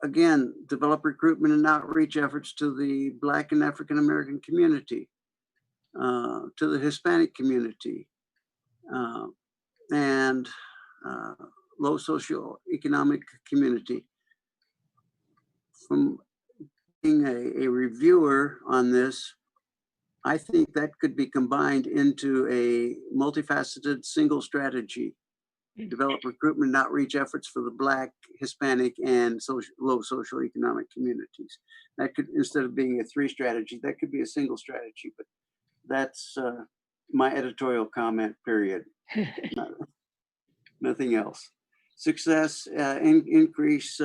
Again, develop recruitment and outreach efforts to the Black and African American community, to the Hispanic community, and low socioeconomic community. From being a reviewer on this, I think that could be combined into a multifaceted single strategy. Develop recruitment and outreach efforts for the Black, Hispanic, and low socioeconomic communities. That could, instead of being a 3 strategy, that could be a single strategy, but that's my editorial comment, period. Nothing else. Success, increase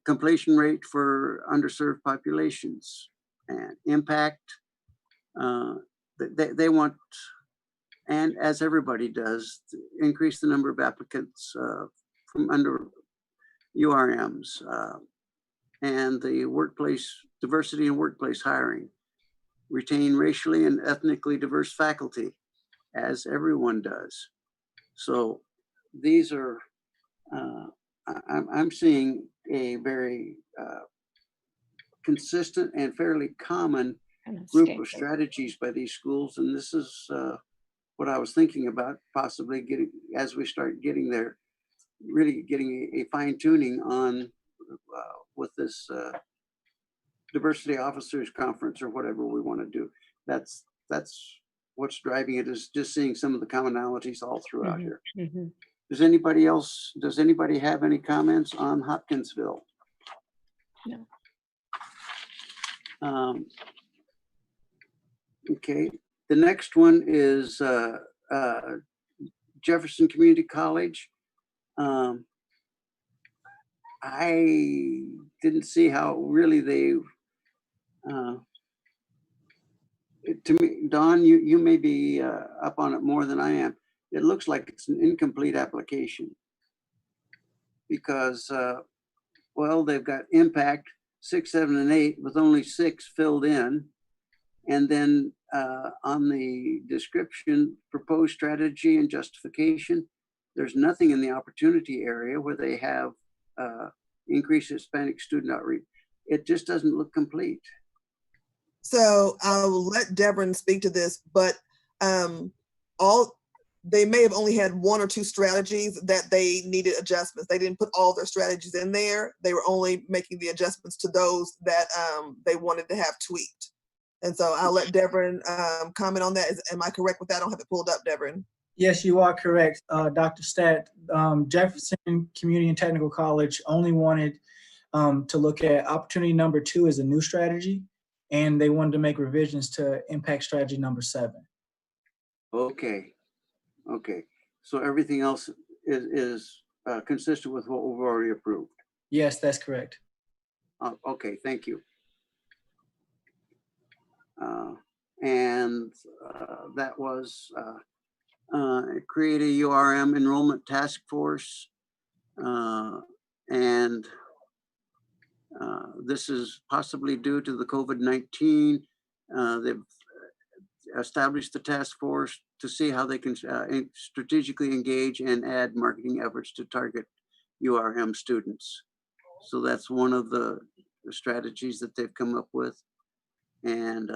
completion rate for underserved populations, and impact. They want, and as everybody does, increase the number of applicants from under URMs, and the workplace diversity in workplace hiring. Retain racially and ethnically diverse faculty, as everyone does. So these are, I'm seeing a very consistent and fairly common group of strategies by these schools. And this is what I was thinking about, possibly getting, as we start getting there, really getting a fine tuning on with this diversity officers conference or whatever we want to do. That's what's driving it, is just seeing some of the commonalities all throughout here. Does anybody have any comments on Hopkinsville? No. Okay, the next one is Jefferson Community College. I didn't see how really they, to me, Don, you may be up on it more than I am. It looks like it's an incomplete application because, well, they've got impact 6, 7, and 8 with only 6 filled in. And then on the description, proposed strategy and justification, there's nothing in the opportunity area where they have increased Hispanic student outreach. It just doesn't look complete. So I will let Devin speak to this, but they may have only had one or two strategies that they needed adjustments. They didn't put all their strategies in there. They were only making the adjustments to those that they wanted to have tweaked. And so I'll let Devin comment on that. Am I correct with that? I don't have it pulled up, Devin. Yes, you are correct, Dr. Stat. Jefferson Community and Technical College only wanted to look at opportunity number 2 as a new strategy, and they wanted to make revisions to impact strategy number 7. Okay. Okay. So everything else is consistent with what we've already approved. Yes, that's correct. Okay, thank you. And that was create a URM enrollment task force. And this is possibly due to the COVID-19. They've established the task force to see how they can strategically engage and add marketing efforts to target URM students. So that's one of the strategies that they've come up with. And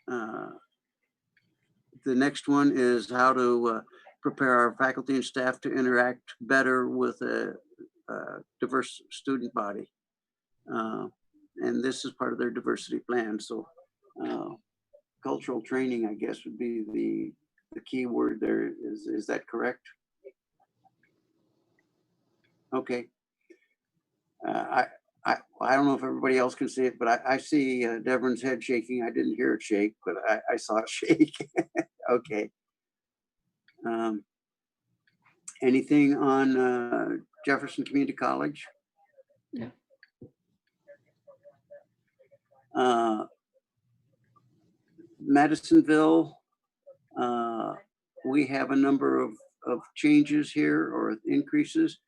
the next one is how to prepare our faculty and staff to interact better with a diverse student body. And this is part of their diversity plan. So cultural training, I guess, would be the key word there. Is that correct? Okay. I don't know if everybody else can see it, but I see Devon's head shaking. I didn't hear it shake, but I saw it shake. Okay. Anything on Jefferson Community College? No. Madisonville, we have a number of changes here or increases,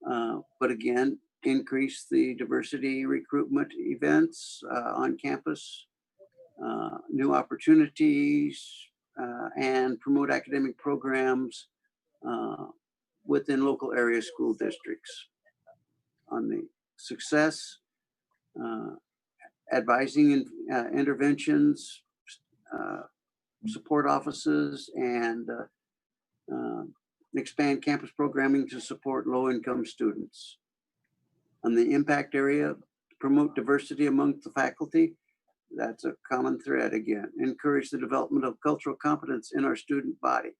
but again, increase the diversity recruitment events on campus, new opportunities, and promote academic programs within local area school districts. On the success, advising and interventions, support offices, and expand campus programming to support low-income students. On the impact area, promote diversity among the faculty. That's a common thread again. Encourage the development of cultural competence in our student body.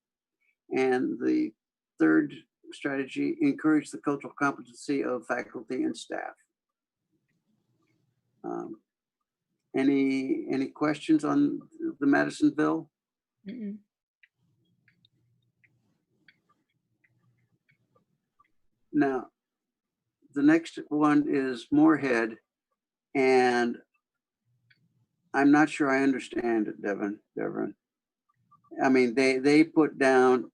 And the third strategy, encourage the cultural competency of faculty and staff. Any questions on the Madisonville? Mm-mm. Now, the next one is Moorhead, and I'm not sure I understand it, Devin. I mean, they put down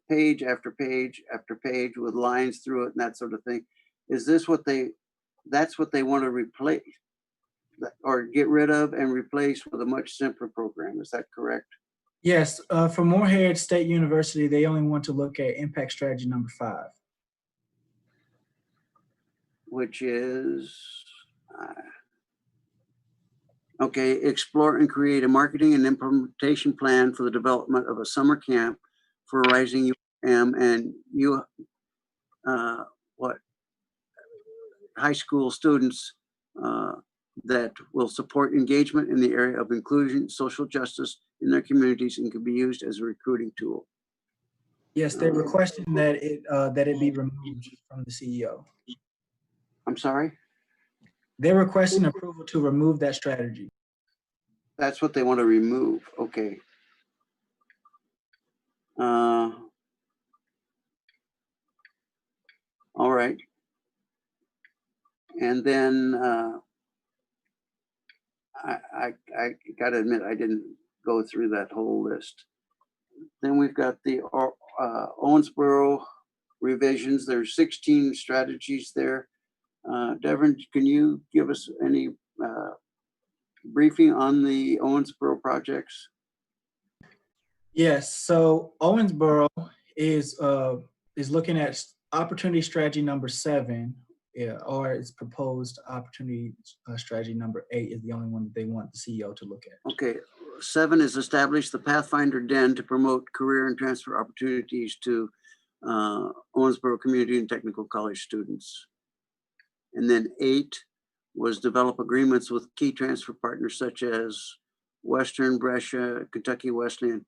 page after page after page with lines through it and that sort of thing. Is this that's what they want to replace or get rid of and replace with a much simpler program? Is that correct? Yes, for Moorhead State University, they only want to look at impact strategy number 5. Which is, okay, explore and create a marketing and implementation plan for the development of a summer camp for rising UM and high school students that will support engagement in the area of inclusion, social justice in their communities, and can be used as a recruiting tool. Yes, they're requesting that it be removed from the CEO. I'm sorry? They're requesting approval to remove that strategy. That's what they want to remove. Okay. All right. And then I gotta admit, I didn't go through that whole list. Then we've got the Owensboro revisions. There's 16 strategies there. Devin, can you give us any briefing on the Owensboro projects? Yes, so Owensboro is looking at opportunity strategy number 7, or its proposed opportunity strategy number 8 is the only one that they want the CEO to look at. Okay, 7 is establish the Pathfinder Den to promote career and transfer opportunities to Owensboro Community and Technical College students. And then 8 was develop agreements with key transfer partners such as Western, Brescia, Kentucky Wesleyan,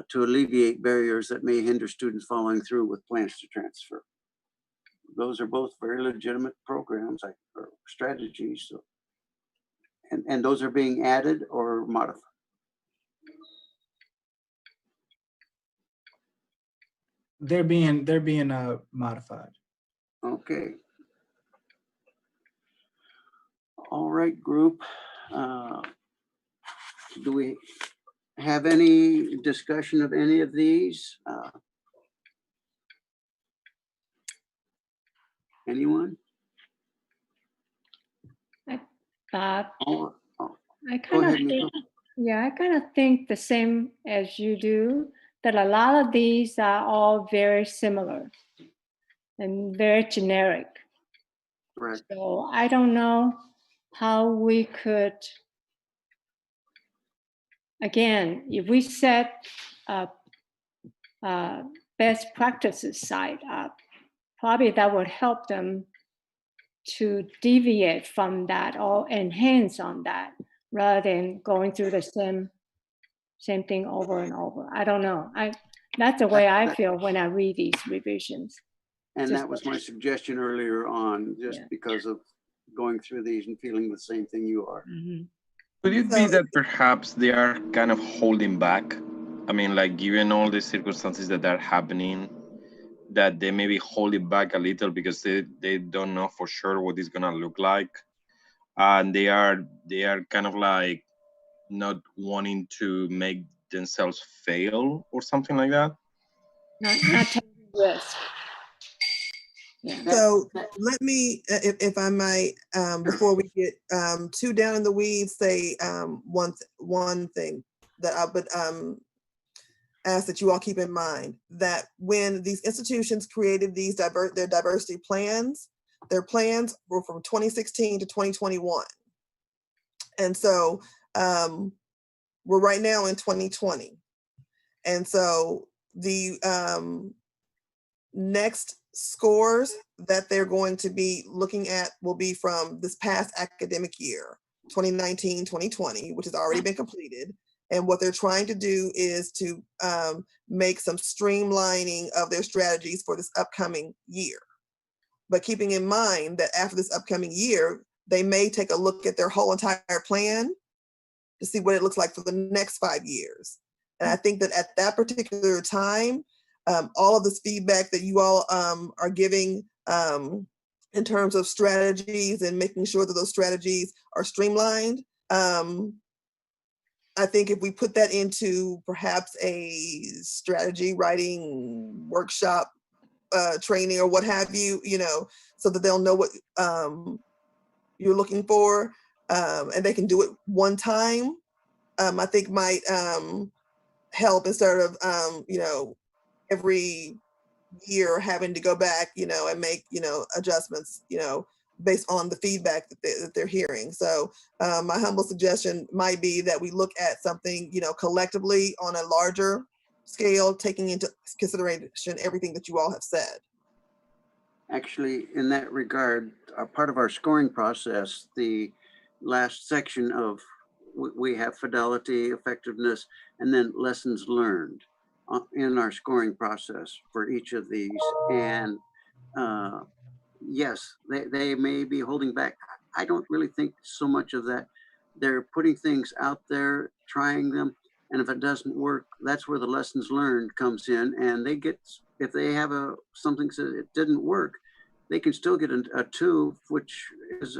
to alleviate barriers that may hinder students following through with plans to transfer. Those are both very legitimate programs or strategies. So, and those are being added or modified. They're being modified. Okay. All right, group. Do we have any discussion of any of these? Anyone? Bob, Oh, I go kind of ahead, think, Nico. yeah, I kind of think the same as you do, that a lot of these are all very similar and very generic. Right. So I don't know how we could, again, if we set a best practices side up, probably that would help them to deviate from that or enhance on that rather than going through the same thing over and over. I don't know. That's the way I feel when I read these revisions. And Just- that was my suggestion earlier on, just Yeah. because of going through these and feeling the same thing you are. Mhm. Could it be that perhaps they are kind of holding back? I mean, like given all the circumstances that are happening, that they may be holding back a little because they don't know for sure what it's gonna look like, and they are kind of like not wanting to make themselves fail or something like that. Not taking risk. Yeah. So let me, if I might, before we get too down in the weeds, say one thing that I would ask that you all keep in mind, that when these institutions created these their diversity plans, their plans were from 2016 to 2021. And so we're right now in 2020. And so the next scores that they're going to be looking at will be from this past academic year, 2019-2020, which has already been completed. And what they're trying to do is to make some streamlining of their strategies for this upcoming year. But keeping in mind that after this upcoming year, they may take a look at their whole entire plan to see what it looks like for the next 5 years. And I think that at that particular time, all of this feedback that you all are giving in terms of strategies and making sure that those strategies are streamlined, I think if we put that into perhaps a strategy writing workshop, training or what have you, so that they'll know what you're looking for, and they can do it one time, I think might help instead of, every year having to go back, and make, adjustments, based on the feedback that they're hearing. So my humble suggestion might be that we look at something, collectively on a larger scale, taking into consideration everything that you all have said. Actually, in that regard, part of our scoring process, the last section of, we have fidelity, effectiveness, and then lessons learned in our scoring process for each of these. And yes, they may be holding back. I don't really think so much of that. They're putting things out there, trying them. And if it doesn't work, that's where the lessons learned comes in. And they get, if they have something says it didn't work, they can still get a 2, which is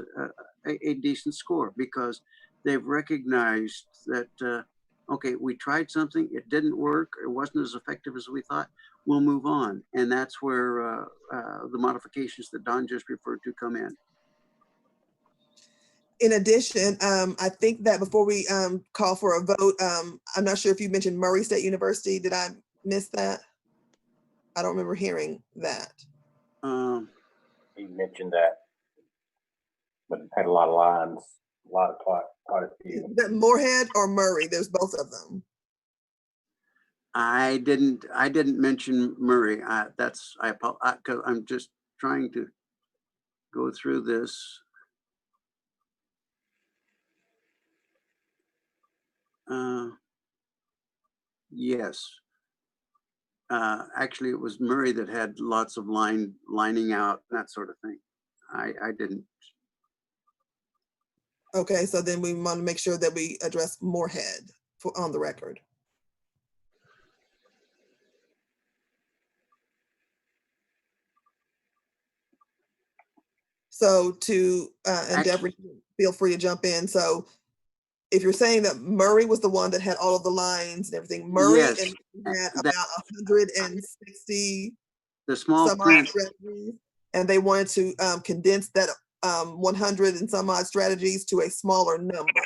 a decent score, because they've recognized that, okay, we tried something, it didn't work, it wasn't as effective as we thought, we'll move on. And that's where the modifications that Don just referred to come in. In addition, I think that before we call for a vote, I'm not sure if you mentioned Murray State University. Did I miss that? I don't remember hearing that. You mentioned that, but it had a lot of lines. quite a few. Is that Moorhead or Murray? There's both of them. I didn't mention Murray. Because I'm just trying to go through this. Yes. Actually, it was Murray that had lots of lining out, that sort of thing. I didn't. Okay, so then we want to make sure that we address Moorhead on the record. So to Endeavor, feel free to jump in. So if you're saying that Murray was the one that had all of the lines and everything, Murray Yes, had about 160 the small some odd print. strategies, and they wanted to condense that 100 and some odd strategies to a smaller number.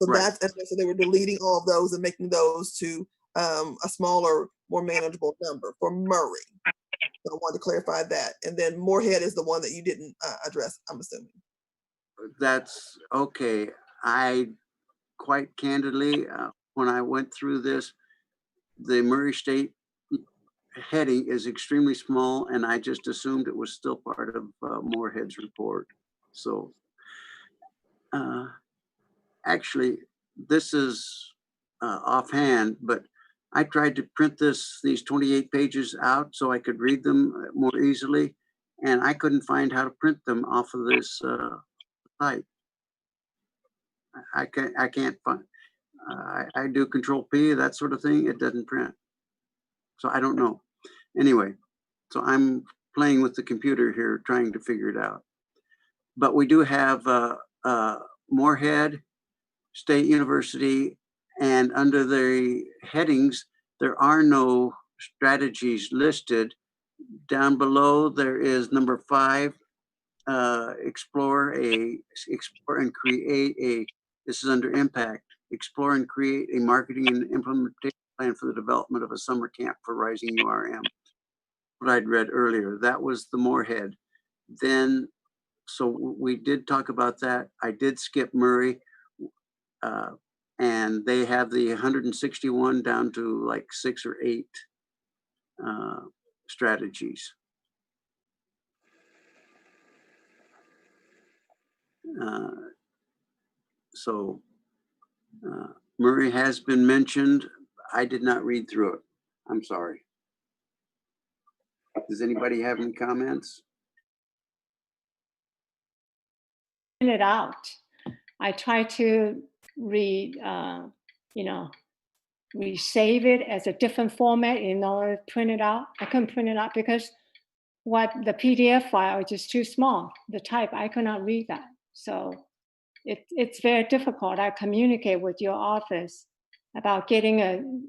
So Right. so they were deleting all of those and making those to a smaller, more manageable number for Murray. So I wanted to clarify that. And then Moorhead is the one that you didn't address, I'm assuming. That's okay. I quite candidly, when I went through this, the Murray State heading is extremely small, and I just assumed it was still part of Moorhead's report. So actually, this is offhand, but I tried to print these 28 pages out so I could read them more easily, and I couldn't find how to print them off of this site. I can't find. I do Control P, that sort of thing. It doesn't print. So I don't know. Anyway, so I'm playing with the computer here, trying to figure it out. But we do have Moorhead State University, and under the headings, there are no strategies listed. Down below, there is number 5, explore and create a, this is under impact, explore and create a marketing and implementation plan for the development of a summer camp for rising URM. What I'd read earlier, that was the Moorhead. Then, so we did talk about that. I did skip Murray, and they have the 161 down to like 6 or 8 strategies. So Murray has been mentioned. I did not read through it. I'm sorry. Does anybody have any comments? It out. I try to resave it as a different format in order to print it out. I couldn't print it out because the PDF file is just too small. The type, I could not read that. So it's very difficult. I communicate with your office about getting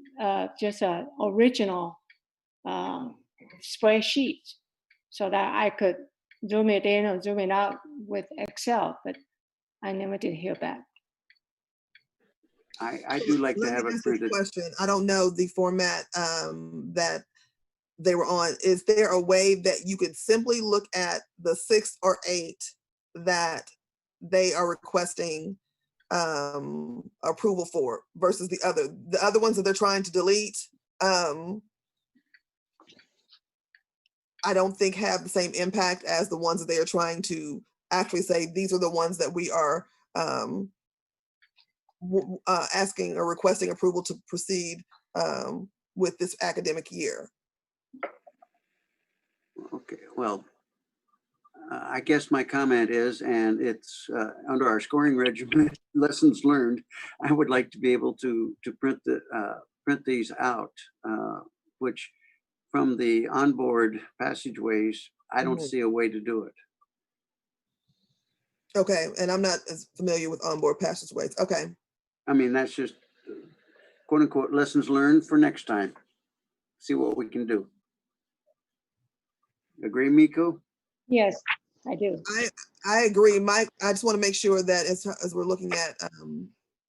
just an original spreadsheet so that I could zoom it in or zoom it out with Excel, but I never did hear back. I do like to have it printed. Question. I don't know the format that they were on. Is there a way that you could simply look at the 6 or 8 that they are requesting approval for versus the other ones that they're trying to delete? I don't think have the same impact as the ones that they are trying to actually say, these are the ones that we are asking or requesting approval to proceed with this academic year. Okay, well, I guess my comment is, and it's under our scoring regimen, lessons learned, I would like to be able to print these out, which from the onboard passageways, I don't see a way to do it. Okay, and I'm not as familiar with onboard passageways. Okay. I mean, that's just quote unquote lessons learned for next time. See what we can do. Agree, Miko? Yes, I do. I agree, Mike. I just want to make sure that as we're looking at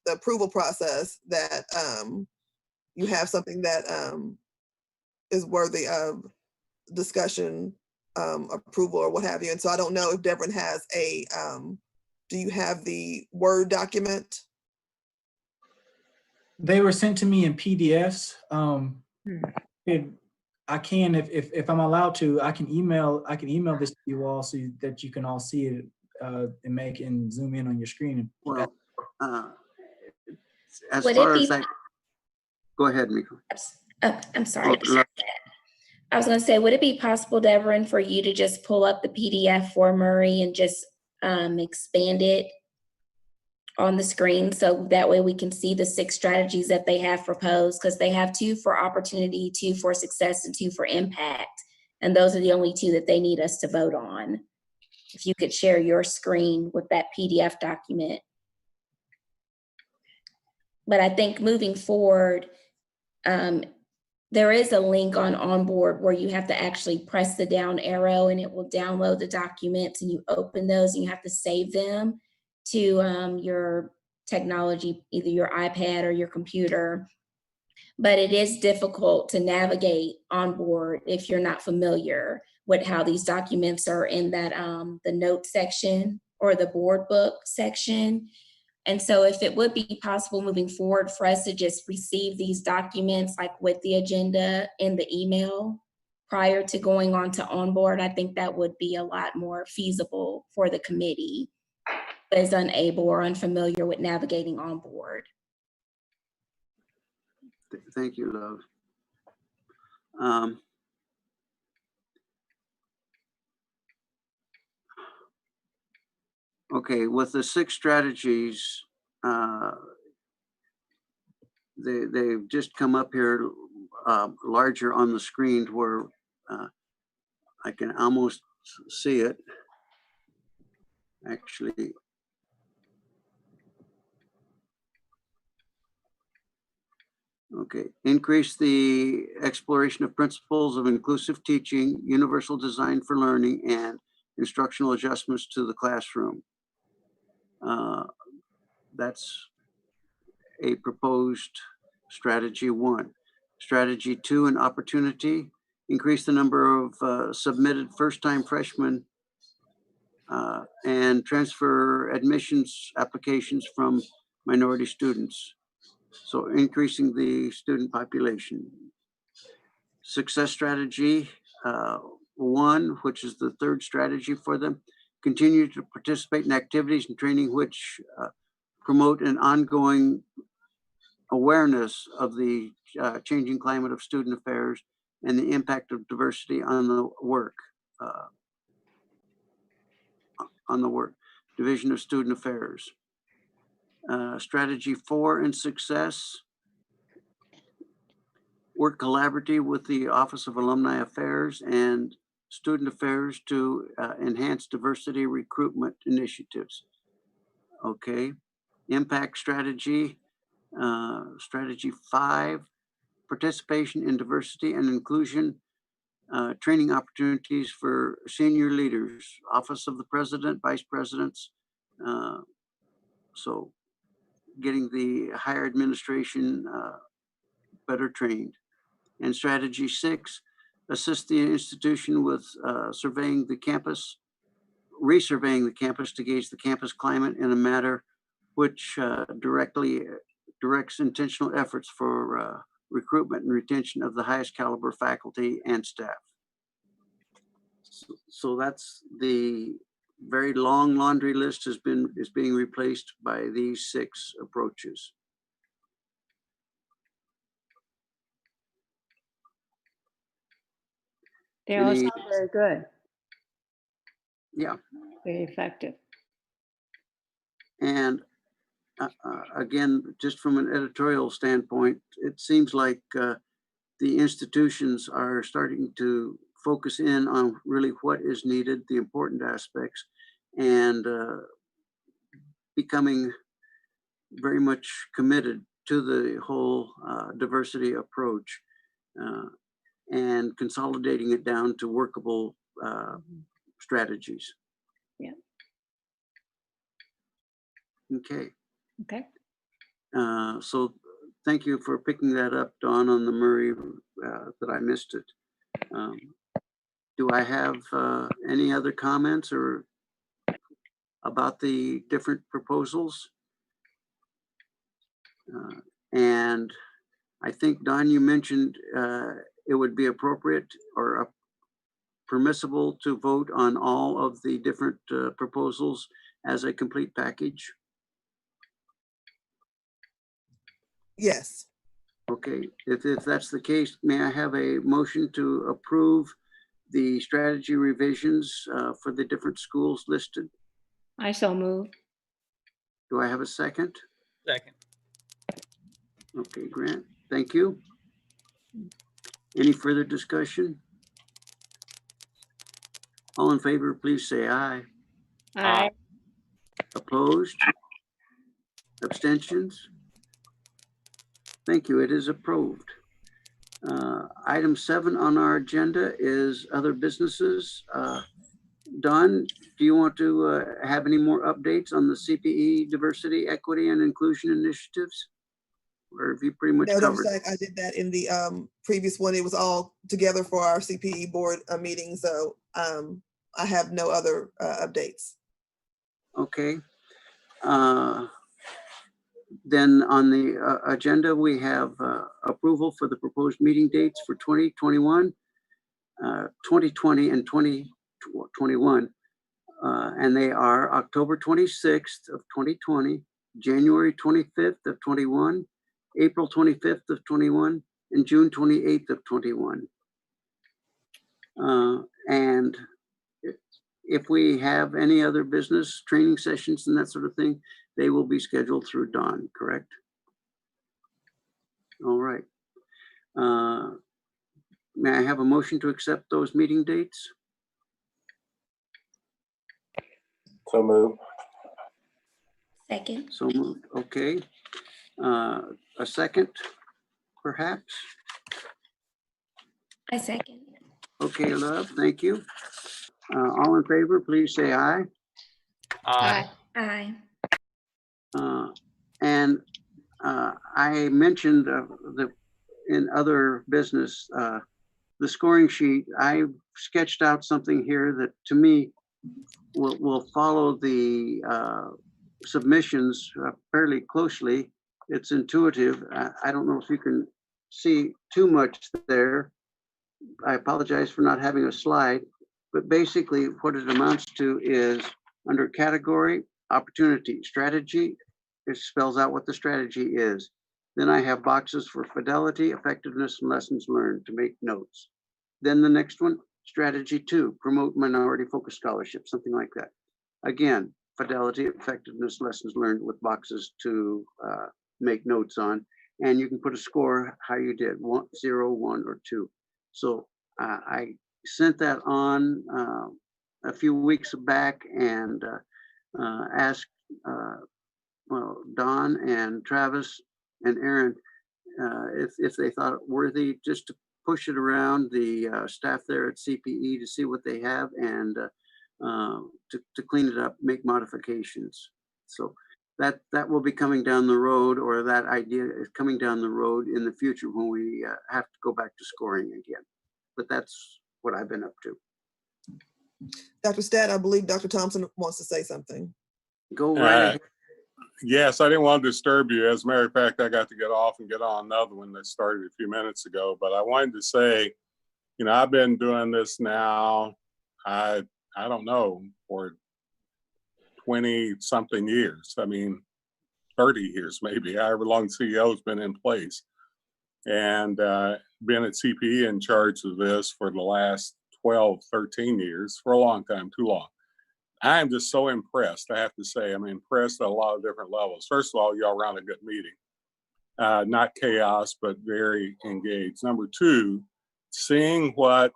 the approval process, that you have something that is worthy of discussion, approval, or what have you. And so I don't know if Devin has a do you have the Word document? They were sent to me in PDFs. I can, if I'm allowed to, I can email this to you all so that you can all see it and zoom in on your screen. Well, as Would far it as be- that, go ahead, Miko. Oh, I'm sorry. Oh, I was going to say, would it be possible, Devin, for you to just pull up the PDF for Murray and just expand it on the screen so that way we can see the 6 strategies that they have proposed? Because they have 2 for opportunity, 2 for success, and 2 for impact. And those are the only 2 that they need us to vote on. If you could share your screen with that PDF document. But I think moving forward, there is a link on Onboard where you have to actually press the down arrow and it will download the documents, and you open those and you have to save them to your technology, either your iPad or your computer. But it is difficult to navigate Onboard if you're not familiar with how these documents are in that the note section or the board book section. And so if it would be possible moving forward for us to just receive these documents like with the agenda in the email prior to going on to Onboard, I think that would be a lot more feasible for the committee that is unable or unfamiliar with navigating Onboard. Thank you, Love. Okay, with the 6 strategies, they've just come up here larger on the screen where I can almost see it. Actually, okay. Increase the exploration of principles of inclusive teaching, universal design for learning, and instructional adjustments to the classroom. That's a proposed strategy 1. Strategy 2, an opportunity, increase the number of submitted first-time freshmen and transfer admissions applications from minority students. So increasing the student population. Success strategy 1, which is the 3rd strategy for them, continue to participate in activities and training which promote an ongoing awareness of the changing climate of student affairs and the impact of diversity on the work. Division of Student Affairs. Strategy 4 in success, work collaboratively with the Office of Alumni Affairs and Student Affairs to enhance diversity recruitment initiatives. Okay, impact strategy, strategy 5, participation in diversity and inclusion training opportunities for senior leaders, Office of the President, Vice Presidents. So getting the higher administration better trained. And strategy 6, assist the institution with resurveying the campus to gauge the campus climate in a manner which directly directs intentional efforts for recruitment and retention of the highest caliber faculty and staff. So that's the very long laundry list is being replaced by these 6 approaches. They all sound very good. Yeah. Very effective. And again, just from an editorial standpoint, it seems like the institutions are starting to focus in on really what is needed, the important aspects, and becoming very much committed to the whole diversity approach and consolidating it down to workable strategies. Yeah. Okay. Okay. So thank you for picking that up, Dawn, on the Murray, that I missed it. Do I have any other comments or about the different proposals. And I think, Don, you mentioned it would be appropriate or permissible to vote on all of the different proposals as a complete package. Yes. Okay, if that's the case, may I have a motion to approve the strategy revisions for the different schools listed? I so move. Do I have a second? Second. Okay, Grant, thank you. Any further discussion? All in favor, please say aye. Aye. Opposed? Abstentions? Thank you, it is approved. Item 7 on our agenda is other businesses. Don, do you want to have any more updates on the CPE diversity, equity, and inclusion initiatives? Or have you pretty much No, Dr. covered? Stack, I did that in the previous one. It was all together for our CPE board meeting. So I have no other updates. Okay. Then on the agenda, we have approval for the proposed meeting dates for 2021, 2020, and 2021. And they are October 26th of 2020, January 25th of 21, April 25th of 21, and June 28th of 21. And if we have any other business training sessions and that sort of thing, they will be scheduled through Dawn, correct? All right. May I have a motion to accept those meeting dates? So move. Second. So moved. Okay. A second, perhaps? I second. Okay, Love, thank you. All in favor, please say aye. Aye. Aye. And I mentioned in other business, the scoring sheet. I sketched out something here that to me will follow the submissions fairly closely. It's intuitive. I don't know if you can see too much there. I apologize for not having a slide, but basically what it amounts to is under category, opportunity, strategy, it spells out what the strategy is. Then I have boxes for fidelity, effectiveness, and lessons learned to make notes. Then the next one, strategy 2, promote minority focused scholarship, something like that. Again, fidelity, effectiveness, lessons learned with boxes to make notes on. And you can put a score how you did, 1, 0, 1, or 2. So I sent that on a few weeks back and asked Don and Travis and Aaron if they thought it worthy just to push it around the staff there at CPE to see what they have and to clean it up, make modifications. So that will be coming down the road, or that idea is coming down the road in the future when we have to go back to scoring again. But that's what I've been up to. Dr. Statt, I believe Dr. Thompson wants to say something. Go right ahead. Yes, I didn't want to disturb you. As a matter of fact, I got to get off and get on another one that started a few minutes ago. But I wanted to say, you know, I've been doing this now, I don't know, for 20 something years. I mean, 30 years maybe, however long CEO's been in place. And been at CPE in charge of this for the last 12, 13 years, for a long time, too long. I am just so impressed, I have to say. I'm impressed at a lot of different levels. First of all, y'all ran a good meeting. Not chaos, but very engaged. Number 2, seeing what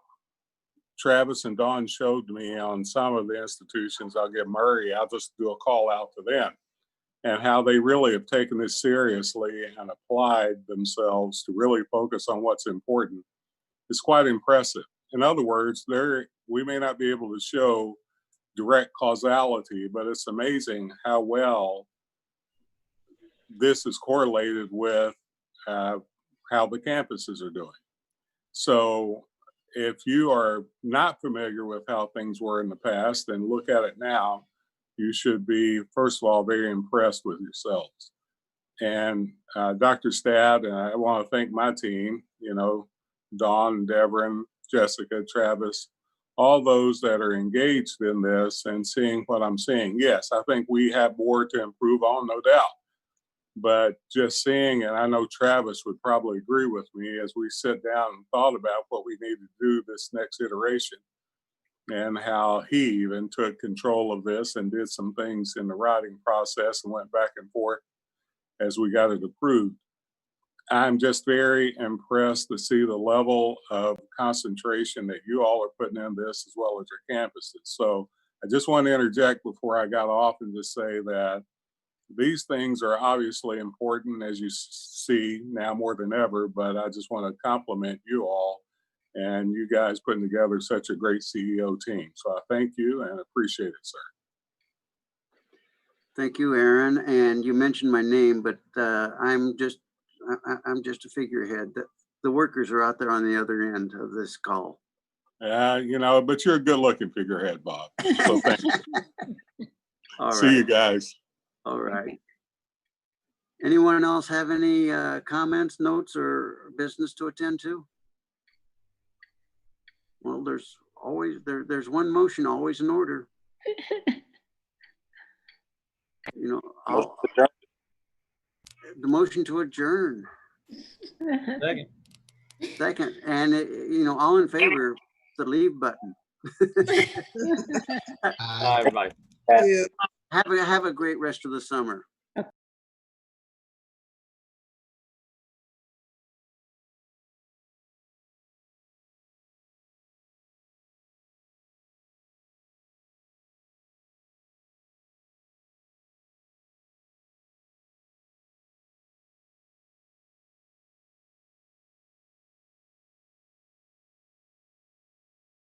Travis and Dawn showed me on some of the institutions, I'll just do a call out to them, and how they really have taken this seriously and applied themselves to really focus on what's important is quite impressive. In other words, we may not be able to show direct causality, but it's amazing how well this is correlated with how the campuses are doing. So if you are not familiar with how things were in the past and look at it now, you should be, first of all, very impressed with yourselves. And Dr. Stad, and I want to thank my team, you know, Dawn, Devin, Jessica, Travis, all those that are engaged in this and seeing what I'm seeing. Yes, I think we have more to improve on, no doubt. But just seeing, and I know Travis would probably agree with me as we sit down and thought about what we need to do this next iteration, and how he even took control of this and did some things in the writing process and went back and forth as we got it approved. I'm just very impressed to see the level of concentration that you all are putting in this, as well as your campuses. So I just want to interject before I got off and just say that these things are obviously important, as you see now more than ever, but I just want to compliment you all and you guys putting together such a great CEO team. So I thank you and appreciate it, sir. Thank you, Aaron. And you mentioned my name, but I'm just a figurehead. The workers are out there on the other end of this call. You know, but you're a good looking figurehead, Bob. So thank you. All See right. you guys. All right. Anyone else have any comments, notes, or business to attend to? Well, there's always, there's one motion always in order. You know, the motion to adjourn. Second. Second, and you know, all in favor, the leave button. Bye, everybody. Yeah. Have a great rest of the summer.